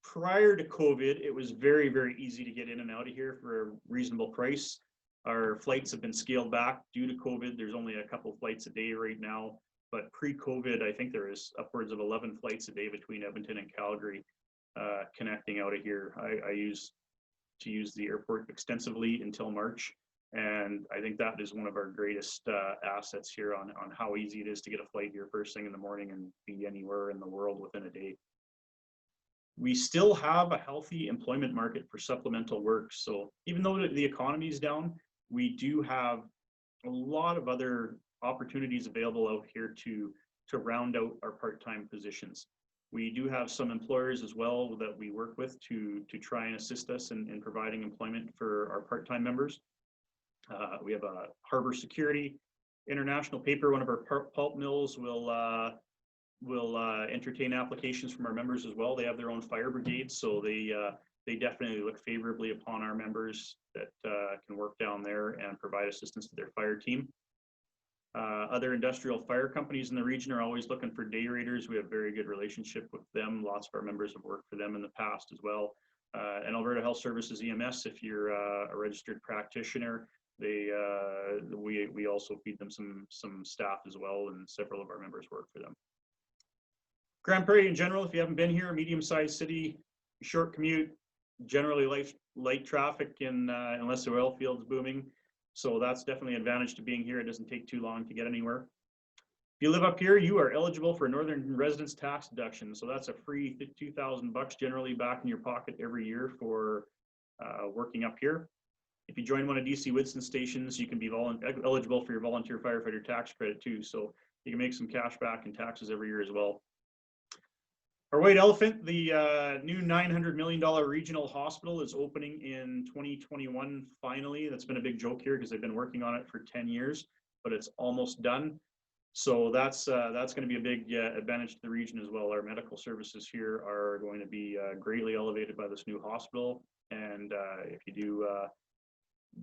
prior to COVID, it was very, very easy to get in and out of here for a reasonable price. Our flights have been scaled back due to COVID. There's only a couple flights a day right now, but pre-COVID, I think there is upwards of 11 flights a day between Edmonton and Calgary connecting out of here. I used to use the airport extensively until March, and I think that is one of our greatest assets here on how easy it is to get a flight here first thing in the morning and be anywhere in the world within a day. We still have a healthy employment market for supplemental work. So even though the economy is down, we do have a lot of other opportunities available out here to round out our part-time positions. We do have some employers as well that we work with to try and assist us in providing employment for our part-time members. We have a Harbor Security, International Paper, one of our pulp mills will entertain applications from our members as well. They have their own fire brigade, so they definitely look favorably upon our members that can work down there and provide assistance to their fire team. Other industrial fire companies in the region are always looking for day raters. We have very good relationship with them. Lots of our members have worked for them in the past as well. And Alberta Health Services EMS, if you're a registered practitioner, we also feed them some staff as well, and several of our members work for them. Grande Prairie in general, if you haven't been here, a medium-sized city, short commute, generally light traffic unless the oil field's booming. So that's definitely an advantage to being here. It doesn't take too long to get anywhere. If you live up here, you are eligible for Northern Residence Tax deduction. So that's a free $2,000 generally back in your pocket every year for working up here. If you join one of DC Whitson stations, you can be eligible for your volunteer firefighter tax credit too. So you can make some cash back in taxes every year as well. Our white elephant, the new $900 million regional hospital, is opening in 2021 finally. That's been a big joke here because they've been working on it for 10 years, but it's almost done. So that's going to be a big advantage to the region as well. Our medical services here are going to be greatly elevated by this new hospital. And if you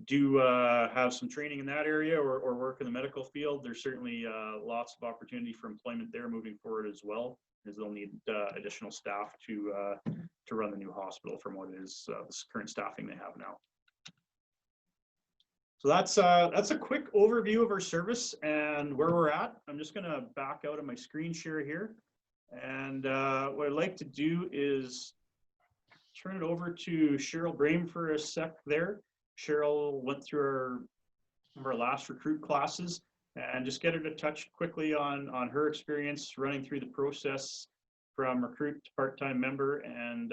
do have some training in that area or work in the medical field, there's certainly lots of opportunity for employment there moving forward as well, as they'll need additional staff to run the new hospital from what is this current staffing they have now. So that's a quick overview of our service and where we're at. I'm just going to back out of my screen share here, and what I'd like to do is turn it over to Cheryl Brame for a sec there. Cheryl went through our last recruit classes, and just get her to touch quickly on her experience running through the process from recruit to part-time member, and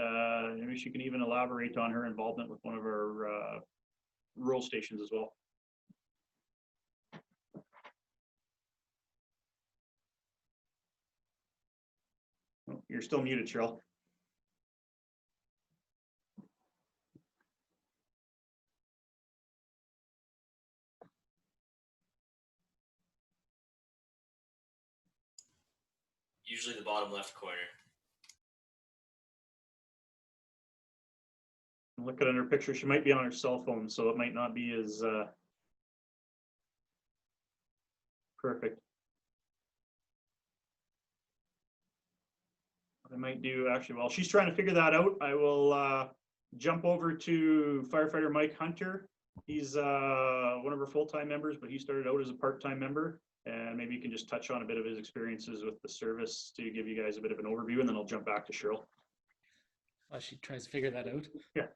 maybe she can even elaborate on her involvement with one of our rural stations as well. Oh, you're still muted, Cheryl. Usually the bottom left corner. Look at her picture. She might be on her cell phone, so it might not be as perfect. I might do actually, while she's trying to figure that out, I will jump over to firefighter Mike Hunter. He's one of our full-time members, but he started out as a part-time member. And maybe you can just touch on a bit of his experiences with the service to give you guys a bit of an overview, and then I'll jump back to Cheryl. While she tries to figure that out. Yeah.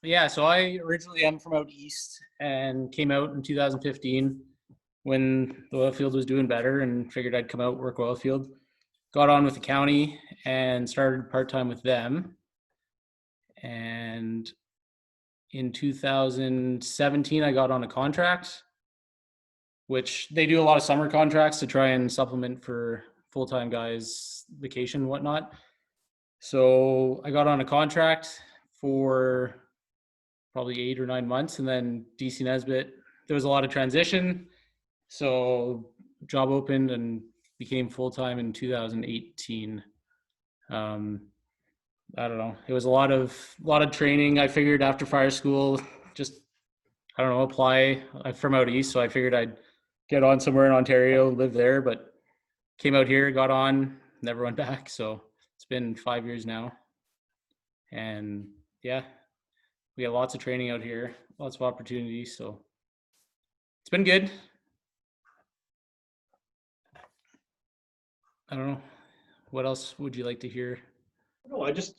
Yeah, so I originally am from out east and came out in 2015 when the oil field was doing better, and figured I'd come out, work oil field. Got on with the county and started part-time with them. And in 2017, I got on a contract, which they do a lot of summer contracts to try and supplement for full-time guys' vacation and whatnot. So I got on a contract for probably 8 or 9 months, and then DC Nesbitt, there was a lot of transition. So job opened and became full-time in 2018. I don't know. It was a lot of training. I figured after fire school, just, I don't know, apply. I'm from out east, so I figured I'd get on somewhere in Ontario, live there, but came out here, got on, never went back. So it's been 5 years now. And yeah, we got lots of training out here, lots of opportunities. So it's been good. I don't know. What else would you like to hear? No, I was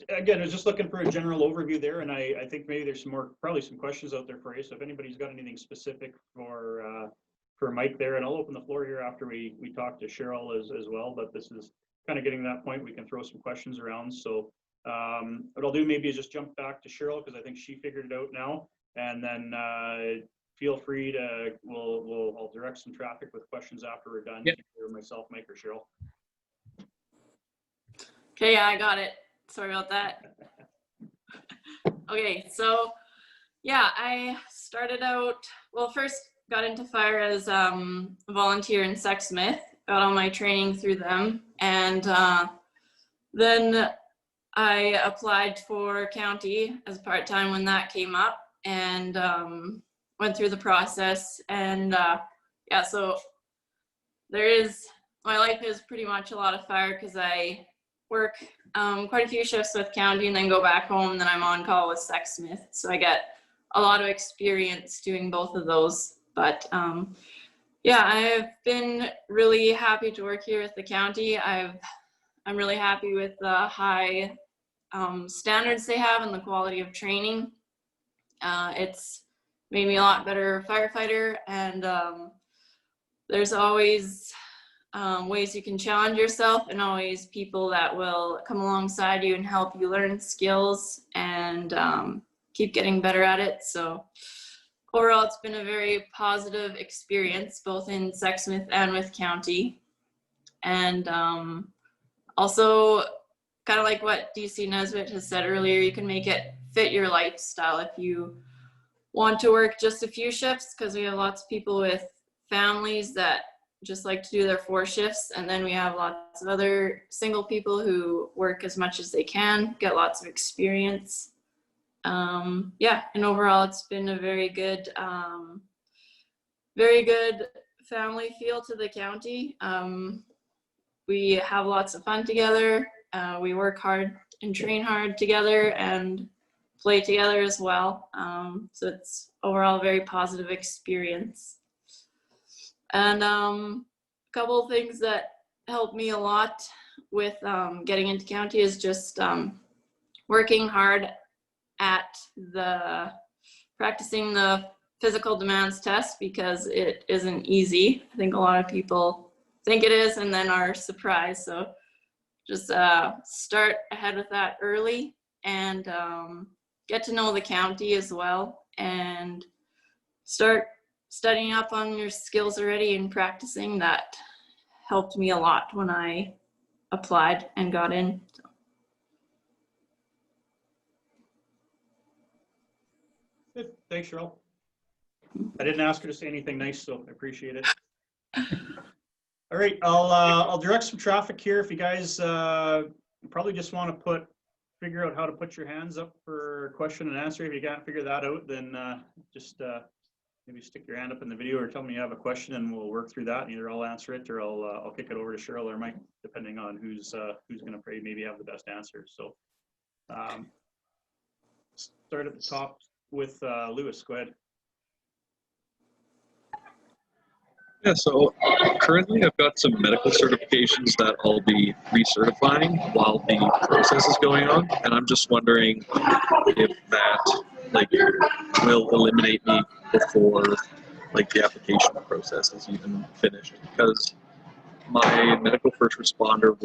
just looking for a general overview there, and I think maybe there's probably some questions out there for you. So if anybody's got anything specific for Mike there, and I'll open the floor here after we talk to Cheryl as well, but this is kind of getting to that point, we can throw some questions around. So what I'll do maybe is just jump back to Cheryl, because I think she figured it out now, and then feel free to, I'll direct some traffic with questions after we're done. Yep. Either myself, Mike, or Cheryl. Okay, yeah, I got it. Sorry about that. Okay, so yeah, I started out, well, first got into fire as a volunteer in Sexsmith, got all my training through them, and then I applied for county as part-time when that came up, and went through the process, and yeah, so my life is pretty much a lot of fire, because I work quite a few shifts with county and then go back home, and then I'm on call with Sexsmith, so I get a lot of experience doing both of those. But yeah, I've been really happy to work here with the county. I'm really happy with the high standards they have and the quality of training. It's made me a lot better firefighter, and there's always ways you can challenge yourself, and always people that will come alongside you and help you learn skills and keep getting better at it. So overall, it's been a very positive experience, both in Sexsmith and with county. And also, kind of like what DC Nesbitt has said earlier, you can make it fit your lifestyle if you want to work just a few shifts, because we have lots of people with families that just like to do their 4 shifts, and then we have lots of other single people who work as much as they can, get lots of experience. Yeah, and overall it's been a very good family feel to the county. We have lots of fun together. We work hard and train hard together and play together as well. So it's overall a very positive experience. And a couple of things that helped me a lot with getting into county is just working hard at practicing the physical demands test, because it isn't easy. I think a lot of people think it is and then are surprised. So just start ahead with that early, and get to know the county as well, and start studying up on your skills already and practicing. That helped me a lot when I applied and got in. So. Good. Thanks, Cheryl. I didn't ask her to say anything nice, so I appreciate it. All right, I'll direct some traffic here. If you guys probably just want to figure out how to put your hands up for question and answer. If you can't figure that out, then just maybe stick your hand up in the video or tell me you have a question, and we'll work through that. And either I'll answer it, or I'll kick it over to Cheryl or Mike, depending on who's going to maybe have the best answer. So start at the top with Lewis. Go ahead. Yeah, so currently I've got some medical certifications that I'll be recertifying while the process is going on, and I'm just wondering if that will eliminate me before the application process is even finished, because my medical first responder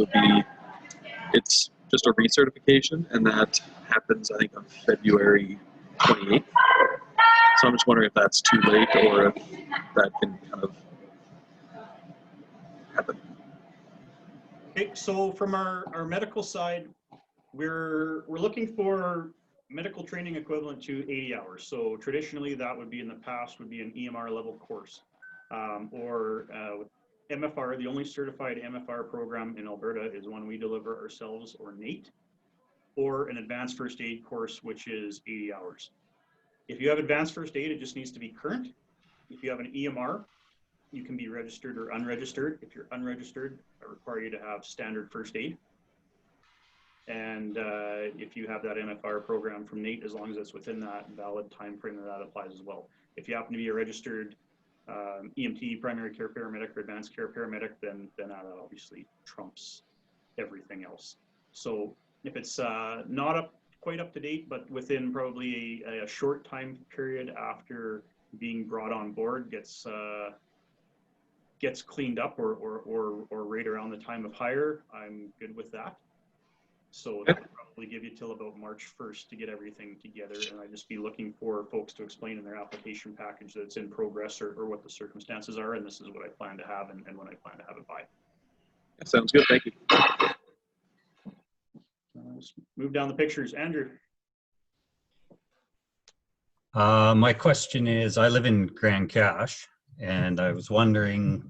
it's just a recertification, and that happens I think on February 28th. So I'm just wondering if that's too late, or if that can kind of happen. Okay, so from our medical side, We're looking for medical training equivalent to 80 hours. So traditionally that would be in the past would be an EMR level course or MFR. The only certified MFR program in Alberta is one we deliver ourselves or NATE, or an advanced first aid course, which is 80 hours. If you have advanced first aid, it just needs to be current. If you have an EMR, you can be registered or unregistered. If you're unregistered, I require you to have standard first aid. And if you have that MFR program from NATE, as long as it's within that valid time frame, that applies as well. If you happen to be a registered EMT, primary care paramedic, or advanced care paramedic, then that obviously trumps everything else. So if it's not quite up to date, but within probably a short time period after being brought on board, gets cleaned up or right around the time of hire, I'm good with that. So that would probably give you till about March 1st to get everything together, and I'd just be looking for folks to explain in their application package that it's in progress or what the circumstances are, and this is what I plan to have and when I plan to have it by. That sounds good. Thank you. Let's move down the pictures. Andrew. My question is, I live in Grande, and I was wondering,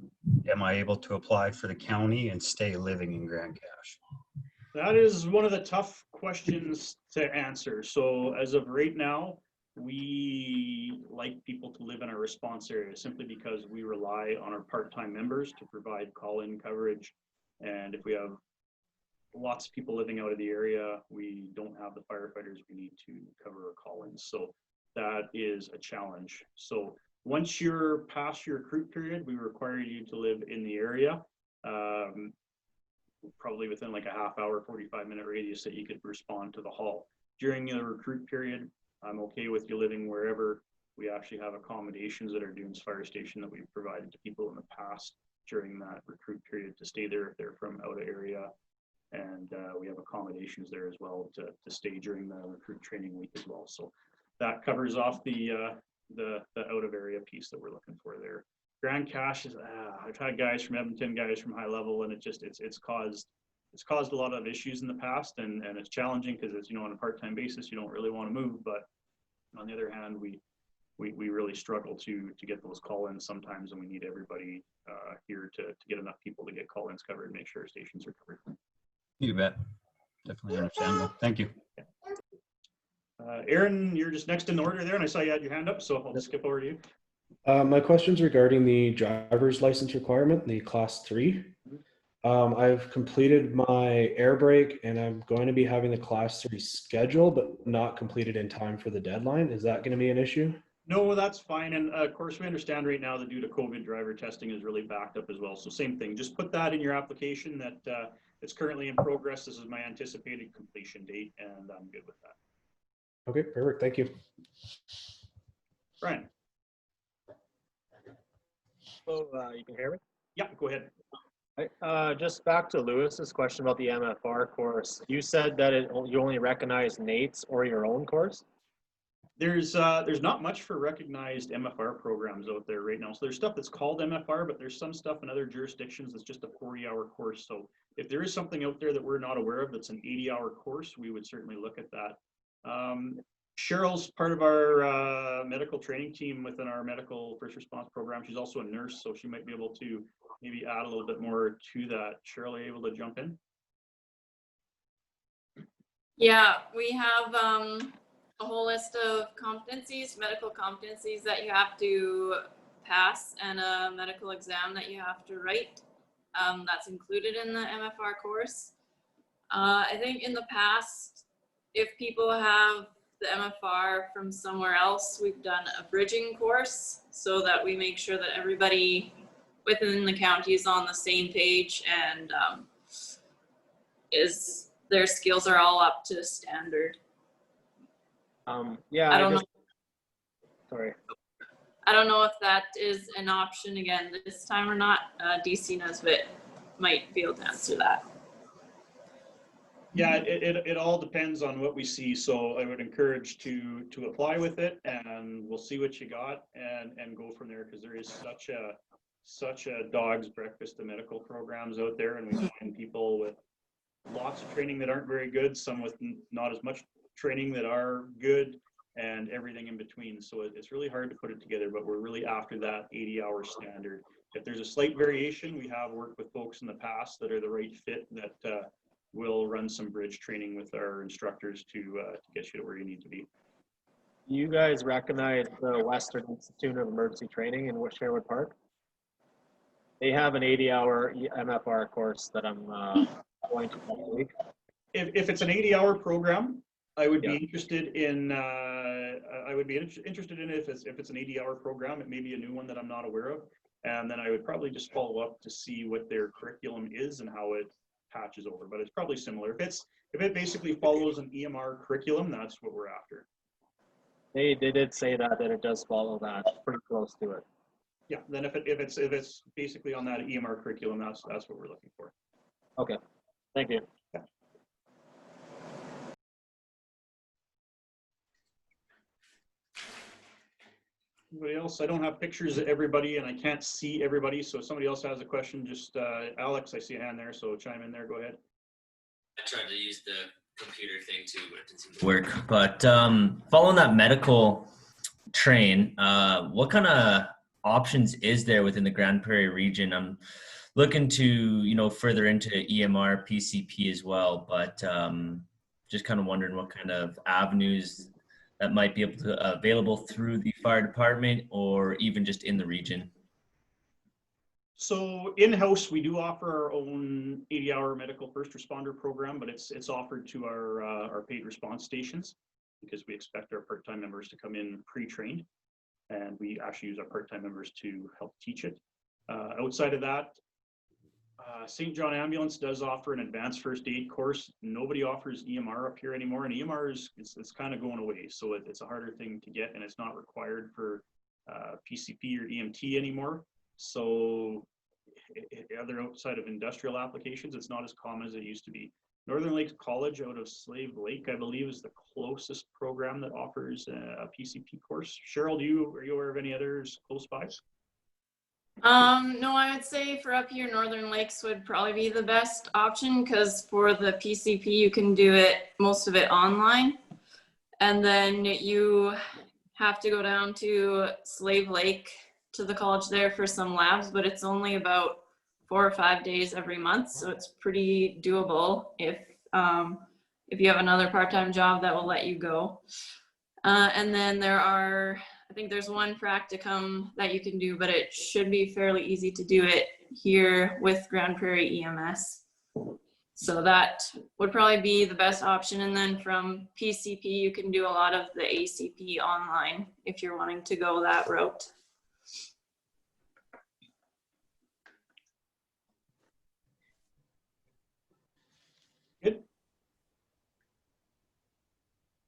am I able to apply for the county and stay living in Grande? That is one of the tough questions to answer. So as of right now, we like people to live in our response area simply because we rely on our part-time members to provide call-in coverage. And if we have lots of people living out of the area, we don't have the firefighters we need to cover our call-ins. So that is a challenge. So once you're past your recruit period, we require you to live in the area. Probably within like a half hour, 45-minute radius that you could respond to the hall. During the recruit period, I'm okay with you living wherever. We actually have accommodations at our Dunes Fire Station that we've provided to people in the past during that recruit period to stay there if they're from out of area. And we have accommodations there as well to stay during the recruit training week as well. So that covers off the out of area piece that we're looking for there. Grande Cache is, I've had guys from Edmonton, guys from high level, and it's caused a lot of issues in the past, and it's challenging because it's, on a part-time basis, you don't really want to move, but on the other hand, we really struggle to get those call-ins sometimes, and we need everybody here to get enough people to get call-ins covered and make sure our stations are covered. You bet. Definitely understandable. Thank you. Aaron, you're just next in order there, and I saw you had your hand up, so I'll just skip over to you. My question's regarding the driver's license requirement, the class 3. I've completed my air brake and I'm going to be having the class 3 scheduled, but not completed in time for the deadline. Is that going to be an issue? No, that's fine. And of course, we understand right now that due to COVID, driver testing is really backed up as well. So same thing, just put that in your application that it's currently in progress. This is my anticipated completion date, and I'm good with that. Okay, perfect. Thank you. Brian. So you can hear me? Yeah, go ahead. Just back to Lewis's question about the MFR course. You said that you only recognize NATE's or your own course? There's not much for recognized MFR programs out there right now. So there's stuff that's called MFR, but there's some stuff in other jurisdictions that's just a 40-hour course. So if there is something out there that we're not aware of that's an 80-hour course, we would certainly look at that. Cheryl's part of our medical training team within our medical first response program. She's also a nurse, so she might be able to maybe add a little bit more to that. Cheryl, are you able to jump in? Yeah, we have a whole list of competencies, medical competencies that you have to pass and a medical exam that you have to write. That's included in the MFR course. I think in the past, if people have the MFR from somewhere else, we've done a bridging course so that we make sure that everybody within the county is on the same page and their skills are all up to standard. Yeah, I don't know. Sorry. I don't know if that is an option again this time or not. DC Nesbitt might be able to answer that. Yeah, it all depends on what we see. So I would encourage to apply with it, and we'll see what you got and go from there, because there is such a dog's breakfast of medical programs out there, and we find people with lots of training that aren't very good, some with not as much training that are good, and everything in between. So it's really hard to put it together, but we're really after that 80-hour standard. If there's a slight variation, we have worked with folks in the past that are the right fit that will run some bridge training with our instructors to get you to where you need to be. You guys recognize the Western Institute of Emergency Training in Sherwood Park? They have an 80-hour MFR course that I'm going to next week. If it's an 80-hour program, I would Yeah. be interested in. I would be interested in it if it's an 80-hour program. It may be a new one that I'm not aware of, and then I would probably just follow up to see what their curriculum is and how it patches over. But it's probably similar. If it basically follows an EMR curriculum, that's what we're after. They did say that it does follow that, pretty close to it. Yeah. Then if it's basically on that EMR curriculum, that's what we're looking for. Okay, thank you. Anybody else? I don't have pictures of everybody and I can't see everybody. So if somebody else has a question, just Alex, I see a hand there. So chime in there. Go ahead. I tried to use the computer thing too, but it didn't seem to work. But following that medical train, what kind of options is there within the Grande Prairie region? I'm looking to, further into EMR, PCP as well, but just kind of wondering what kind of avenues that might be available through the fire department or even just in the region. So in-house, we do offer our own 80-hour medical first responder program, but it's offered to our paid response stations because we expect our part-time members to come in pre-trained, and we actually use our part-time members to help teach it. Outside of that, St. John Ambulance does offer an advanced first aid course. Nobody offers EMR up here anymore, and EMR it's kind of going away. So it's a harder thing to get, and it's not required for PCP or EMT anymore. So other outside of industrial applications, it's not as common as it used to be. Northern Lakes College out of Slave Lake, I believe, is the closest program that offers a PCP course. Cheryl, are you aware of any others close by? No, I would say for up here, Northern Lakes would probably be the best option because for the PCP, you can do most of it online. And then you have to go down to Slave Lake to the college there for some labs, but it's only about 4 or 5 days every month. So it's pretty doable if you have another part-time job that will let you go. And then I think there's one practicum that you can do, but it should be fairly easy to do it here with Grande Prairie EMS. So that would probably be the best option. And then from PCP, you can do a lot of the ACP online if you're wanting to go that route. Good.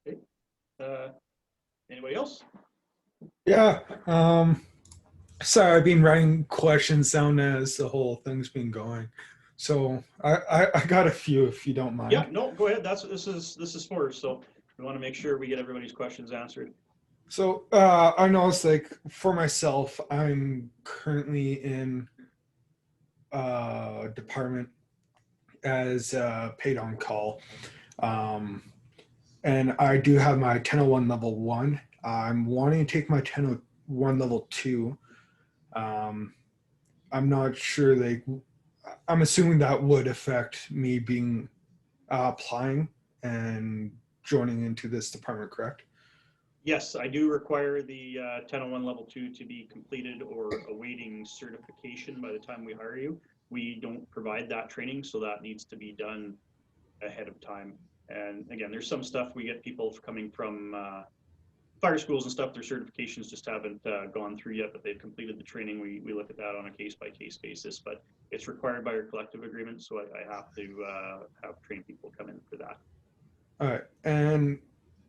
Okay. Anybody else? Yeah. Sorry, I've been writing questions down as the whole thing's been going. So I got a few if you don't mind. Yeah, no, go ahead. That's what this is for. So we want to make sure we get everybody's questions answered. So I noticed, like, for myself, I'm currently in department as paid on call. And I do have my 1001 level 1. I'm wanting to take my 1001 level 2. I'm not sure, like, I'm assuming that would affect me being applying and joining into this department, correct? Yes, I do require the 1001 level 2 to be completed or awaiting certification by the time we hire you. We don't provide that training, so that needs to be done ahead of time. And again, there's some stuff we get people coming from fire schools and stuff, their certifications just haven't gone through yet, but they've completed the training. We look at that on a case-by-case basis, but it's required by our collective agreement, so I have to have trained people come in for that. All right, and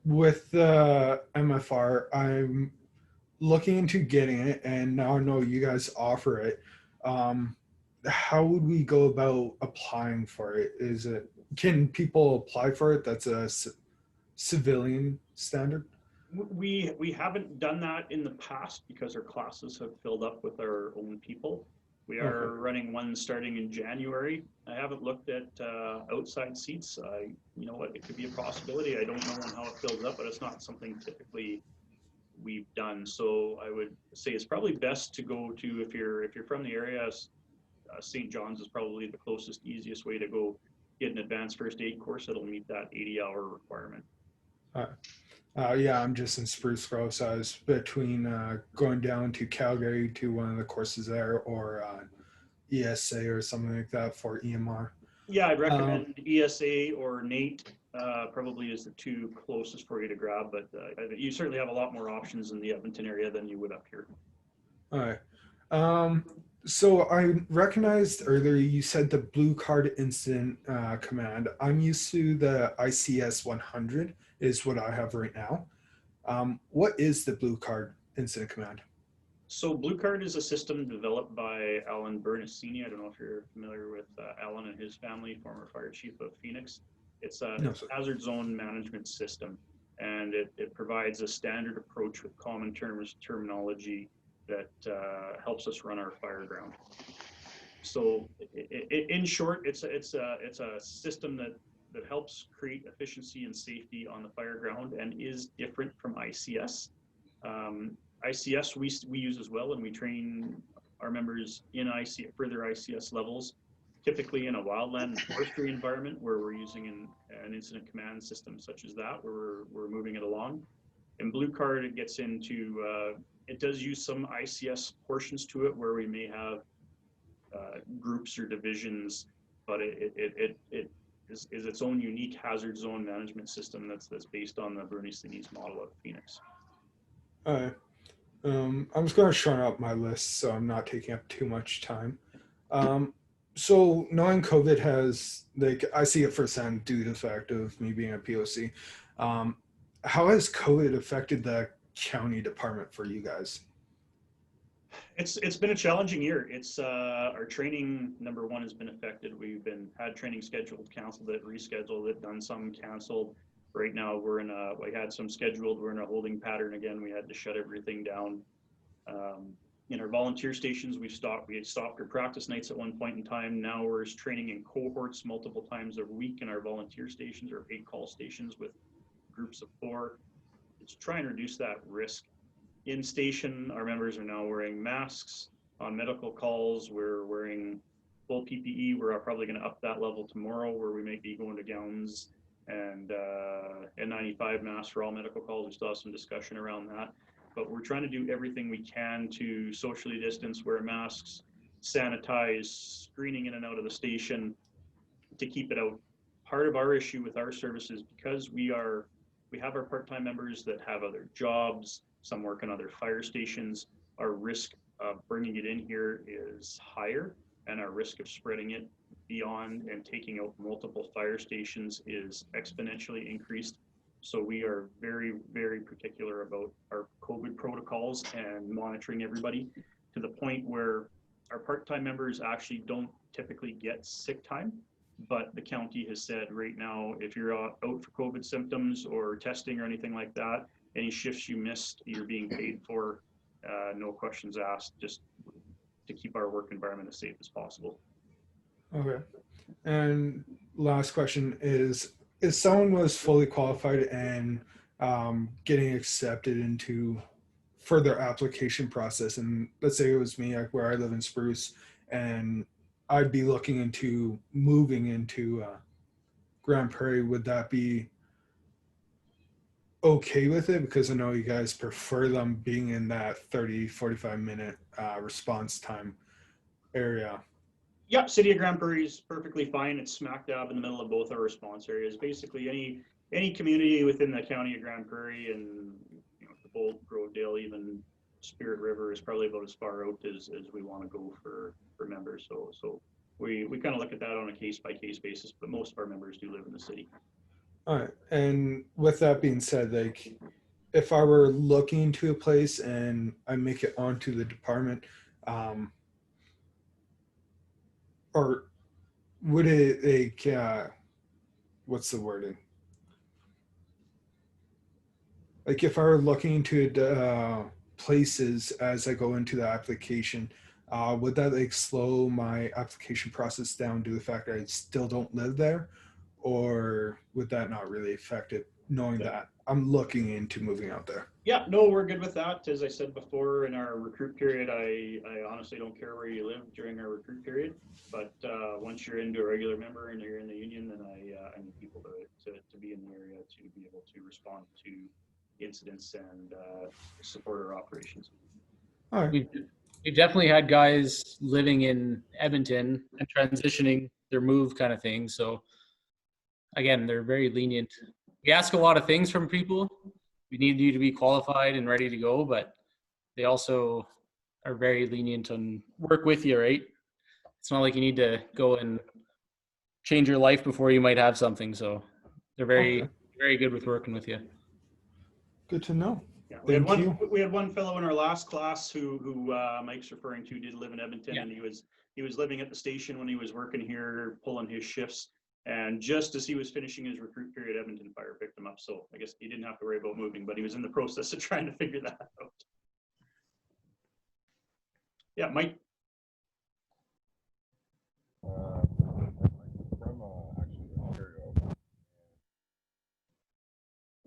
with the MFR, I'm looking into getting it, and now I know you guys offer it. How would we go about applying for it? Can people apply for it? That's a civilian standard? We haven't done that in the past because our classes have filled up with our own people. We are running one starting in January. I haven't looked at outside seats. You know what, it could be a possibility. I don't know how it fills up, but it's not something typically we've done. So I would say it's probably best to go to, if you're from the area, St. John's is probably the closest, easiest way to go get an advanced first aid course that'll meet that 80-hour requirement. Yeah, I'm just in Spruce Grove, so I was between going down to Calgary to one of the courses there, or ESA or something like that for EMR. Yeah, I'd recommend ESA or NATE probably is the two closest for you to grab, but you certainly have a lot more options in the Edmonton area than you would up here. All right. So I recognized earlier you said the Blue Card Incident Command. I'm used to the ICS 100 is what I have right now. What is the Blue Card Incident Command? So Blue Card is a system developed by Alan Bernasini. I don't know if you're familiar with Alan and his family, former fire chief of Phoenix. It's a hazard zone management system, and it provides a standard approach with common terminology that helps us run our fire ground. So in short, it's a system that helps create efficiency and safety on the fire ground and is different from ICS. ICS we use as well, and we train our members in further ICS levels, typically in a wildland and forestry environment where we're using an incident command system such as that, where we're moving it along. In Blue Card, it gets into, it does use some ICS portions to it where we may have groups or divisions, but it is its own unique hazard zone management system that's based on the Bernasini's model of Phoenix. All right. I'm just going to shorten up my list so I'm not taking up too much time. So knowing COVID has, like, I see it firsthand due to the fact of me being a POC. How has COVID affected the county department for you guys? It's been a challenging year. It's our training, number one, has been affected. We've had training scheduled, canceled it, rescheduled it, done some canceled. Right now we had some scheduled, we're in a holding pattern again. We had to shut everything down. In our volunteer stations, we had stopped our practice nights at one point in time. Now we're training in cohorts multiple times a week in our volunteer stations or paid call stations with groups of 4. To try and reduce that risk. In station, our members are now wearing masks. On medical calls, we're wearing full PPE. We're probably going to up that level tomorrow, where we may be going to gowns and N95 masks for all medical calls. We still have some discussion around that, but we're trying to do everything we can to socially distance, wear masks, sanitize, screening in and out of the station to keep it out. Part of our issue with our services, because we have our part-time members that have other jobs, some work in other fire stations, our risk of bringing it in here is higher, and our risk of spreading it beyond and taking out multiple fire stations is exponentially increased. So we are very, very particular about our COVID protocols and monitoring everybody to the point where our part-time members actually don't typically get sick time, but the county has said right now, if you're out for COVID symptoms or testing or anything like that, any shifts you missed, you're being paid for, no questions asked, just to keep our work environment as safe as possible. Okay. And last question is, if someone was fully qualified and getting accepted into further application process, and let's say it was me, like where I live in Spruce, and I'd be looking into moving into Grande Prairie, would that be okay with it? Because I know you guys prefer them being in that 30-45 minute response time area. Yep, City of Grande Prairie is perfectly fine. It's smack dab in the middle of both our response areas. Basically, any community within the county of Grande Prairie and Bold, Grovedale, even Spirit River is probably about as far out as we want to go for members. So we kind of look at that on a case by case basis, but most of our members do live in the city. All right. And with that being said, like if I were looking to a place and I make it onto the department, or would it like what's the wording? Like if I were looking to places as I go into the application, would that like slow my application process down due to the fact that I still don't live there? Or would that not really affect it, knowing that I'm looking into moving out there? Yeah, no, we're good with that. As I said before, in our recruit period, I honestly don't care where you live during our recruit period. But once you're into a regular member and you're in the union, then I need people to be in the area to be able to respond to incidents and support our operations. All right. We've definitely had guys living in Edmonton and transitioning their move kind of thing. So again, they're very lenient. We ask a lot of things from people. We need you to be qualified and ready to go, but they also are very lenient and work with you, right? It's not like you need to go and change your life before you might have something. So they're very, very good with working with you. Good to know. Yeah, Thank you. we had one fellow in our last class who Mike's referring to did live in Edmonton, and he was living at the station when he was working here, pulling his shifts. And just as he was finishing his recruit period, Edmonton Fire picked him up. So I guess he didn't have to worry about moving, but he was in the process of trying to figure that out. Yeah, Mike.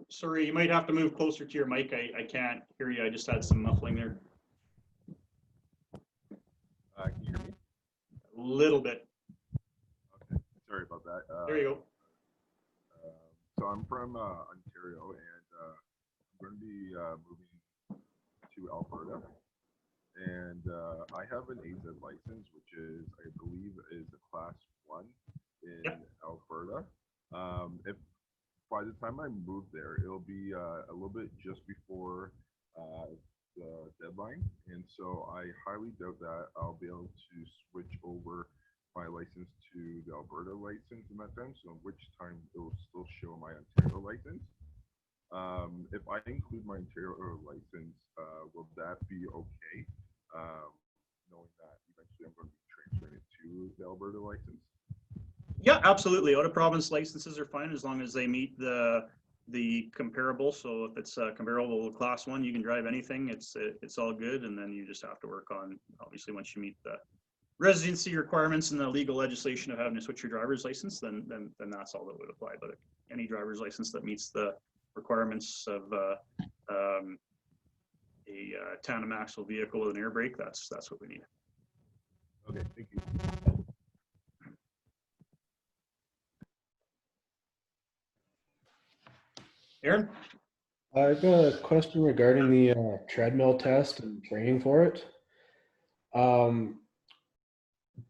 Sorry, you might have to move closer to your mic. I can't hear you. I just had some muffling there. Can you hear me? A little bit. Okay, sorry about that. There you go. So I'm from Ontario, and I'm going to be moving to Alberta. And I have an AZ license, which is, I believe, is a class 1 in Alberta. If by the time I move there, it'll be a little bit just before the deadline, and so I highly doubt that I'll be able to switch over my license to the Alberta license in that time. So in which time it will still show my Ontario license. If I include my Ontario license, will that be okay? Knowing that eventually I'm going to be transferring it to the Alberta license. Yeah, absolutely. Out of province licenses are fine as long as they meet the comparable. So if it's comparable to class 1, you can drive anything. It's all good, and then you just have to work on, obviously, once you meet the residency requirements and the legal legislation of having to switch your driver's license, then that's all that would apply. But any driver's license that meets the requirements of a tandem axle vehicle with an air brake, that's what we need. Okay, thank you. Aaron? I've got a question regarding the treadmill test and training for it.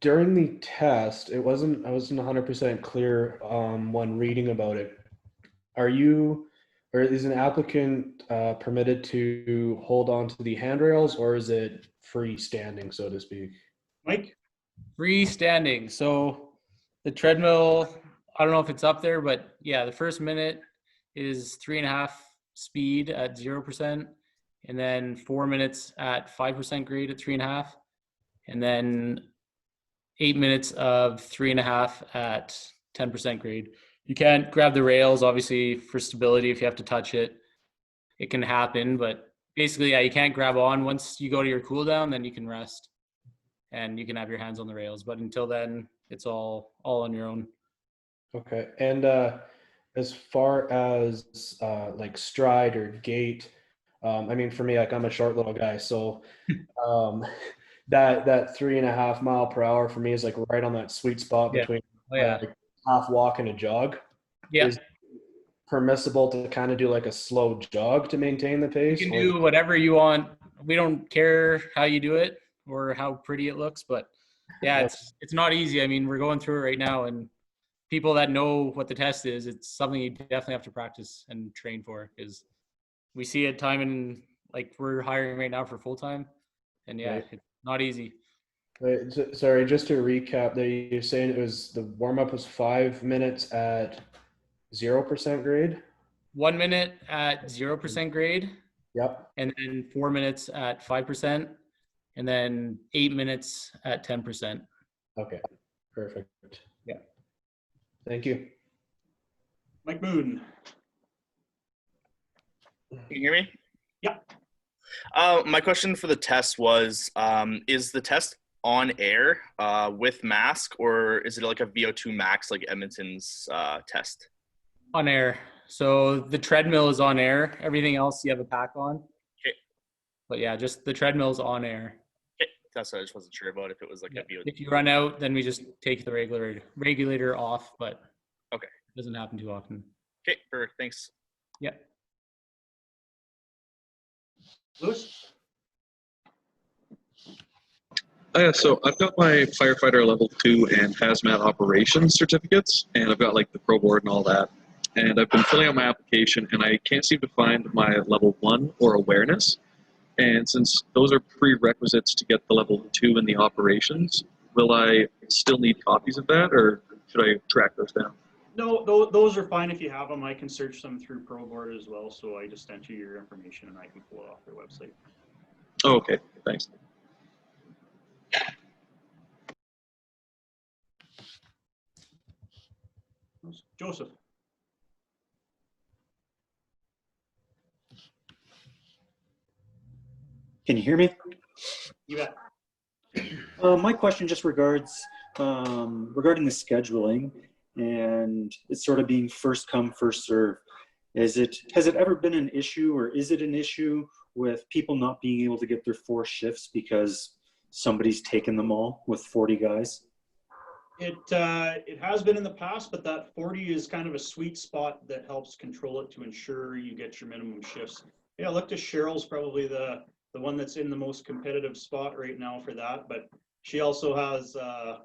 During the test, I wasn't 100% clear when reading about it. Are you, or is an applicant permitted to hold on to the handrails, or is it freestanding, so to speak? Mike? Freestanding. So the treadmill, I don't know if it's up there, but yeah, the first minute is 3.5 speed at 0%, and then 4 minutes at 5% grade at 3.5, and then 8 minutes of 3.5 at 10% grade. You can't grab the rails, obviously, for stability. If you have to touch it, it can happen, but basically, yeah, you can't grab on. Once you go to your cool down, then you can rest and you can have your hands on the rails. But until then, it's all on your own. Okay. And as far as like stride or gait, I mean, for me, like I'm a short little guy, so that 3.5 mile per hour for me is like right on that sweet spot between like half walk and a jog. Yeah. Is it permissible to kind of do like a slow jog to maintain the pace? You can do whatever you want. We don't care how you do it or how pretty it looks, but yeah, it's not easy. I mean, we're going through it right now, and people that know what the test is, it's something you definitely have to practice and train for, because we see it time and like we're hiring right now for full time, and yeah, it's not easy. Wait, sorry, just to recap, there you're saying it was the warm up was 5 minutes at 0% grade. 1 minute at 0% grade. Yep. And then 4 minutes at 5%, and then 8 minutes at 10%. Okay, perfect. Yeah. Thank you. Mike Moon. Can you hear me? Yeah. My question for the test was, is the test on air with mask, or is it like a VO2 max like Edmonton's test? On air. So the treadmill is on air. Everything else you have a pack on. Okay. But yeah, just the treadmill's on air. Okay. That's what I just wasn't sure about, if it was like a VO2. If you run out, then we just take the regulator off, but okay, it doesn't happen too often. Okay, perfect. Thanks. Yep. Lewis? Yeah, so I've got my firefighter level 2 and hazmat operations certificates, and I've got like the pro board and all that. And I've been filling out my application, and I can't seem to find my level 1 or awareness. And since those are prerequisites to get the level 2 in the operations, will I still need copies of that, or should I track those down? No, those are fine if you have them. I can search them through ProBoard as well. So I just enter your information and I can pull it off their website. Oh, okay, thanks. Joseph. Can you hear me? You bet. My question just regards regarding the scheduling, and it's sort of being first come, first serve. Has it ever been an issue, or is it an issue with people not being able to get their 4 shifts because somebody's taken them all with 40 guys? It has been in the past, but that 40 is kind of a sweet spot that helps control it to ensure you get your minimum shifts. Yeah, look to Cheryl's probably the one that's in the most competitive spot right now for that, but she also has a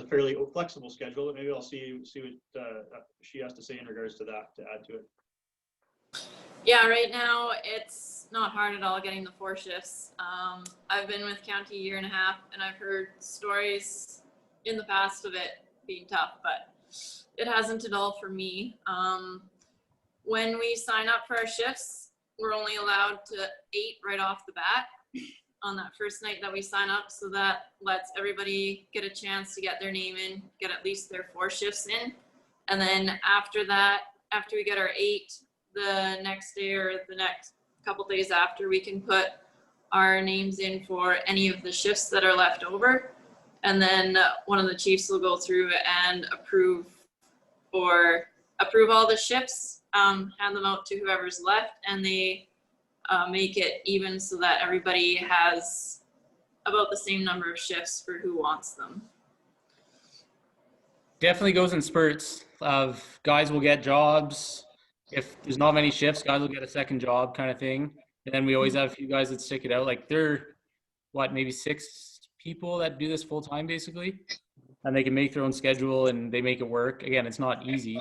fairly flexible schedule. Maybe I'll see what she has to say in regards to that, to add to it. Yeah, right now it's not hard at all getting the 4 shifts. I've been with county a year and a half, and I've heard stories in the past of it being tough, but it hasn't at all for me. When we sign up for our shifts, we're only allowed to 8 right off the bat on that first night that we sign up. So that lets everybody get a chance to get their name in, get at least their 4 shifts in. And then after that, after we get our 8, the next day or the next couple days after, we can put our names in for any of the shifts that are left over. And then one of the chiefs will go through and approve all the shifts, hand them out to whoever's left, and they make it even so that everybody has about the same number of shifts for who wants them. Definitely goes in spurts of guys will get jobs. If there's not many shifts, guys will get a second job kind of thing. And then we always have a few guys that stick it out. Like they're maybe 6 people that do this full time basically. And they can make their own schedule and they make it work. Again, it's not easy,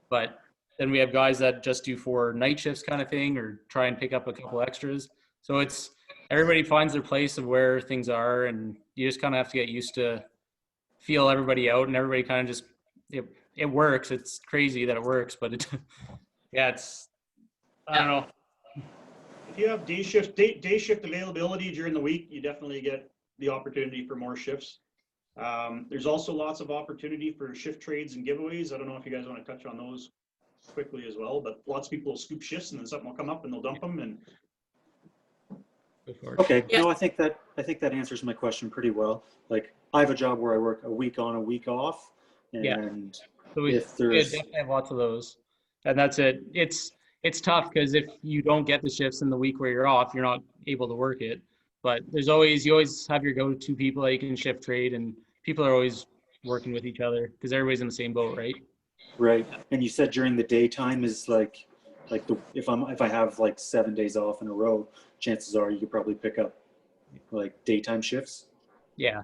but then we have guys that just do 4 night shifts kind of thing, or try and pick up a couple extras. So it's, everybody finds their place of where things are, and you just kind of have to get used to feel everybody out, and everybody kind of just, it works. It's crazy that it works, but yeah, I don't know. If you have day shift availability during the week, you definitely get the opportunity for more shifts. There's also lots of opportunity for shift trades and giveaways. I don't know if you guys want to touch on those quickly as well, but lots of people will scoop shifts and then something will come up and they'll dump them. And okay, no, I think that answers my question pretty well. Like I have a job where I work a week on, a week off, and so we definitely have lots of those, and that's it. It's tough because if you don't get the shifts in the week where you're off, you're not able to work it. But you always have your go-to people that you can shift trade, and people are always working with each other because everybody's in the same boat, right? Right. And you said during the daytime is like if I have like 7 days off in a row, chances are you could probably pick up like daytime shifts. Yeah.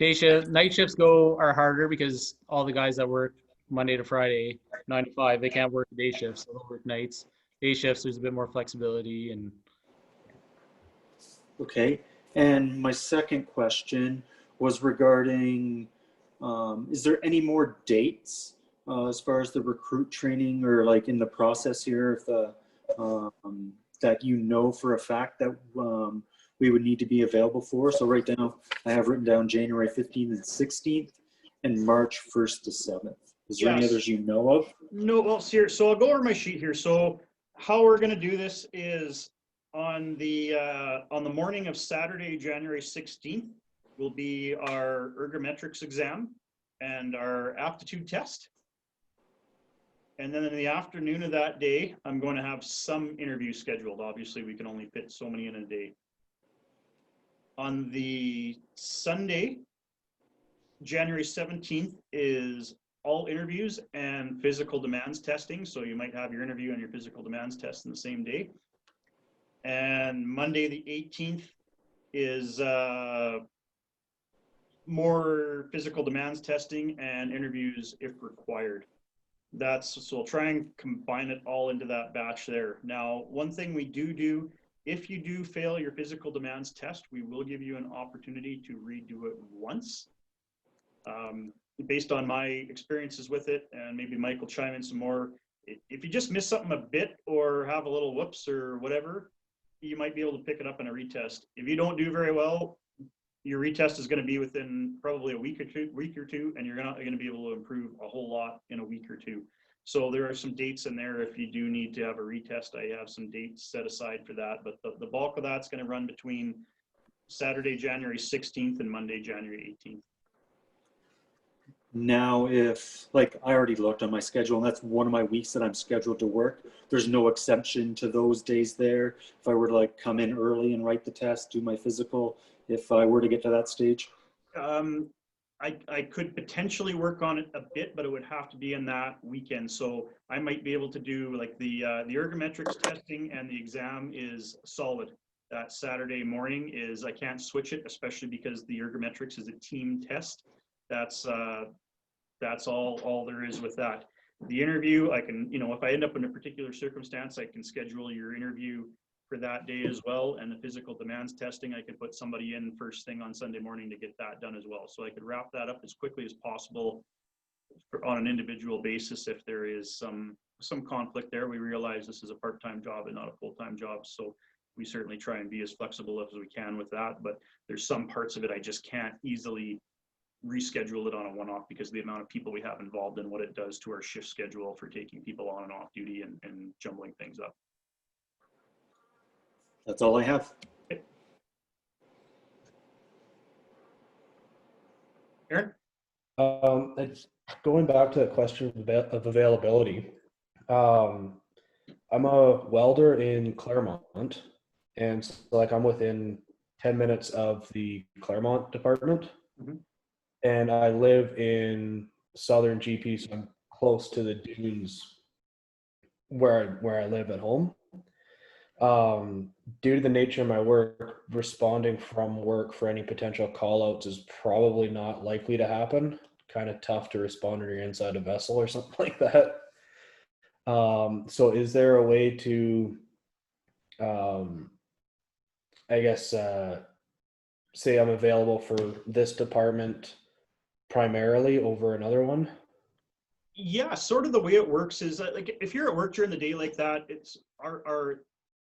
Night shifts are harder because all the guys that work Monday to Friday, 9 to 5, they can't work day shifts, so they'll work nights. Day shifts, there's a bit more flexibility. And okay. And my second question was regarding, is there any more dates as far as the recruit training, or like in the process here, if that you know for a fact that we would need to be available for? So right now I have written down January 15th and 16th and March 1st to 7th. Is there any others you know of? No, well, here, so I'll go over my sheet here. So how we're going to do this is On the morning of Saturday, January 16th, will be our ergometrics exam and our aptitude test. And then in the afternoon of that day, I'm going to have some interviews scheduled. Obviously, we can only fit so many in a day. On the Sunday, January 17th, is all interviews and physical demands testing. So you might have your interview and your physical demands test in the same day. And Monday the 18th is more physical demands testing and interviews if required. So we'll try and combine it all into that batch there. Now, one thing we do, if you do fail your physical demands test, we will give you an opportunity to redo it once. Based on my experiences with it, and maybe Mike will chime in some more, if you just miss something a bit or have a little whoops or whatever, you might be able to pick it up in a retest. If you don't do very well, your retest is going to be within probably a week or two, and you're not going to be able to improve a whole lot in a week or two. So there are some dates in there. If you do need to have a retest, I have some dates set aside for that. But the bulk of that's going to run between Saturday, January 16th and Monday, January 18th. Now, if, like, I already looked on my schedule, and that's one of my weeks that I'm scheduled to work, there's no exception to those days there. If I were to, like, come in early and write the test, do my physical, if I were to get to that stage? I could potentially work on it a bit, but it would have to be in that weekend. So I might be able to do, like, the ergometrics testing and the exam is solid. That Saturday morning is, I can't switch it, especially because the ergometrics is a team test. That's all there is with that. The interview, I can, if I end up in a particular circumstance, I can schedule your interview for that day as well. And the physical demands testing, I can put somebody in first thing on Sunday morning to get that done as well. So I could wrap that up as quickly as possible on an individual basis. If there is some conflict there, we realize this is a part-time job and not a full-time job. So we certainly try and be as flexible as we can with that. But there's some parts of it I just can't easily reschedule it on a one-off because of the amount of people we have involved and what it does to our shift schedule for taking people on and off duty and jumbling things up. That's all I have. Okay. Aaron? It's going back to the question of availability. I'm a welder in Claremont, and so, like, I'm within 10 minutes of the Claremont department. Mm-hmm. And I live in southern GP, so I'm close to the dunes where I live at home. Due to the nature of my work, responding from work for any potential call-outs is probably not likely to happen. Kind of tough to respond when you're inside a vessel or something like that. So is there a way to, I guess, say I'm available for this department primarily over another one? Yeah, sort of the way it works is that, like, if you're at work during the day like that, it's our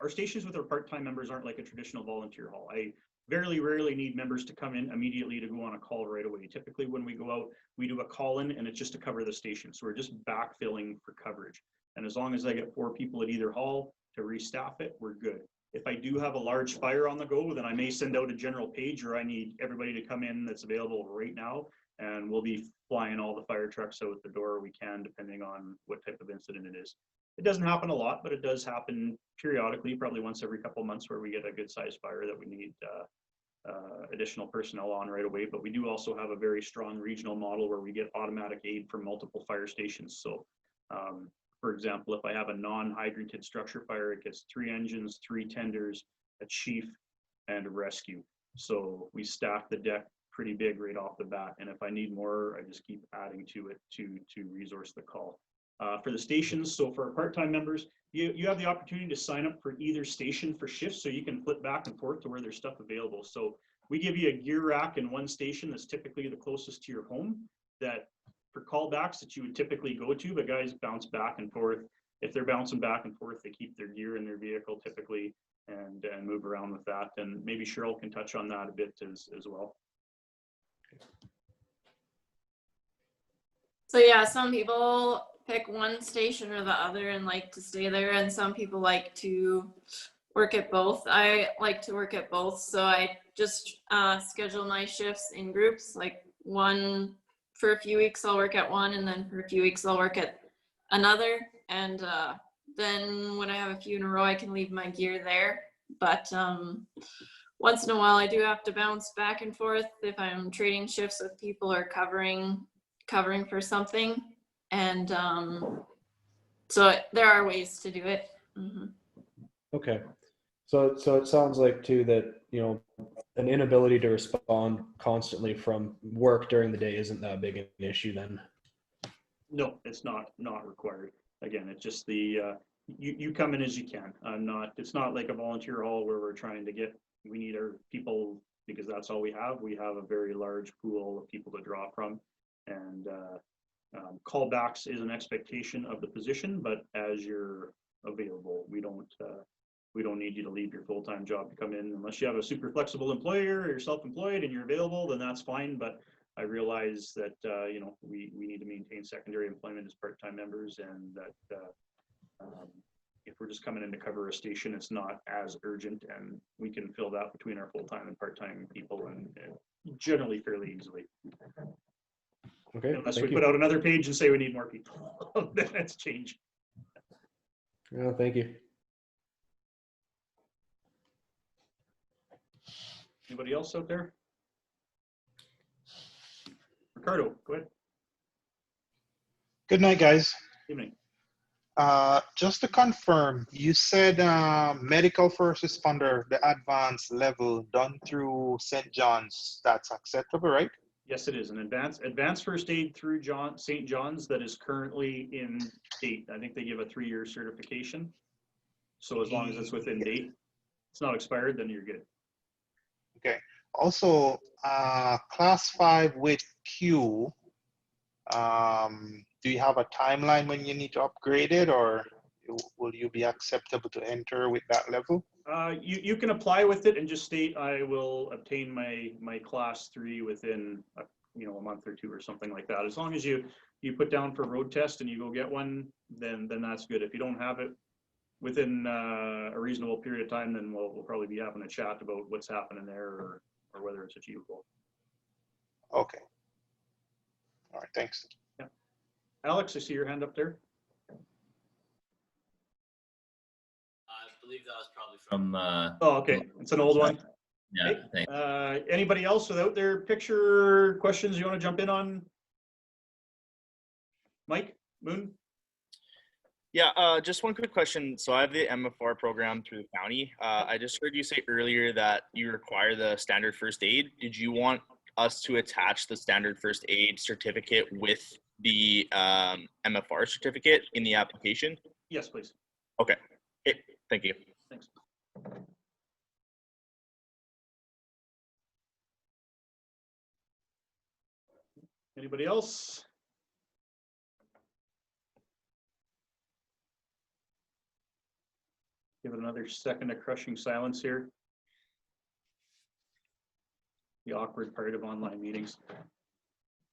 stations with our part-time members aren't like a traditional volunteer hall. I very rarely need members to come in immediately to go on a call right away. Typically when we go out, we do a call in and it's just to cover the station. So we're just backfilling for coverage. And as long as I get 4 people at either hall to restaff it, we're good. If I do have a large fire on the go, then I may send out a general page, or I need everybody to come in that's available right now. And we'll be flying all the fire trucks out the door we can, depending on what type of incident it is. It doesn't happen a lot, but it does happen periodically, probably once every couple of months, where we get a good sized fire that we need additional personnel on right away. But we do also have a very strong regional model where we get automatic aid from multiple fire stations. So for example, if I have a non-hydranted structure fire, it gets 3 engines, 3 tenders, a chief, and a rescue. So we stack the deck pretty big right off the bat, and if I need more, I just keep adding to it to resource the call. For the stations, so for our part-time members, you have the opportunity to sign up for either station for shifts, so you can flip back and forth to where there's stuff available. So we give you a gear rack in one station that's typically the closest to your home, that for callbacks that you would typically go to, but guys bounce back and forth. If they're bouncing back and forth, they keep their gear in their vehicle typically and move around with that. And maybe Cheryl can touch on that a bit as well. So yeah, some people pick one station or the other and like to stay there, and some people like to work at both. I like to work at both, so I just schedule my shifts in groups. Like one for a few weeks I'll work at one, and then for a few weeks I'll work at another. And then when I have a few in a row, I can leave my gear there. But once in a while, I do have to bounce back and forth if I'm trading shifts with people or covering for something. And so there are ways to do it. Mm-hmm. Okay. So it sounds like too that, you know, an inability to respond constantly from work during the day isn't that big an issue then. No, it's not required. Again, it's just the, you come in as you can. It's not like a volunteer hall where we're trying to we need our people because that's all we have. We have a very large pool of people to draw from. And callbacks is an expectation of the position, but as you're available, we don't need you to leave your full-time job to come in unless you have a super flexible employer or you're self-employed and you're available, then that's fine. But I realize that, you know, we need to maintain secondary employment as part-time members, and that if we're just coming in to cover a station, it's not as urgent, and we can fill that between our full-time and part-time people and generally fairly easily. Okay. Unless we put out another page and say we need more people, then it's changed. Yeah, thank you. Anybody else out there? Ricardo, go ahead. Good night, guys. Evening. Just to confirm, you said medical first responder, the advanced level done through St. John's, that's acceptable, right? Yes, it is an advanced first aid through St. John's that is currently in date. I think they give a 3-year certification. So as long as it's within date, it's not expired, then you're good. Okay. Also, class 5 with Q, do you have a timeline when you need to upgrade it, or will you be acceptable to enter with that level? You can apply with it and just state I will obtain my class 3 within a month or 2 or something like that. As long as you put down for road test and you go get one, then that's good. If you don't have it within a reasonable period of time, then we'll probably be having a chat about what's happening there or whether it's achievable. Okay. All right, thanks. Yeah. Alex, I see your hand up there. I believe that was probably from. Oh, okay. It's an old one. Yeah. Okay. Thanks. Anybody else without their picture questions you want to jump in on? Mike, Moon? Yeah, just one quick question. So I have the MFR program through the county. I just heard you say earlier that you require the standard first aid. Did you want us to attach the standard first aid certificate with the MFR certificate in the application? Yes, please. Okay. Thank you. Thanks. Anybody else? Give it another second of crushing silence here. The awkward part of online meetings.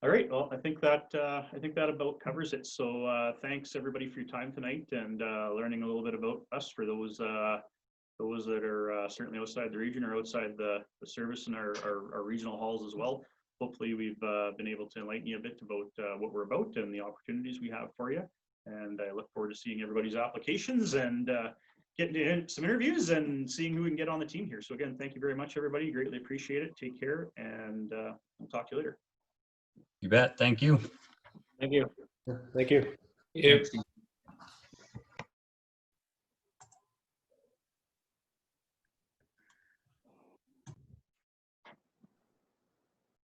All right, well, I think that about covers it. So thanks everybody for your time tonight and learning a little bit about us for those that are certainly outside the region or outside the service in our regional halls as well. Hopefully we've been able to enlighten you a bit about what we're about and the opportunities we have for you. And I look forward to seeing everybody's applications and getting to some interviews and seeing who we can get on the team here. So again, thank you very much, everybody. Greatly appreciate it. Take care, and we'll talk to you later. You bet. Thank you. Thank you. Thank you. Yeah.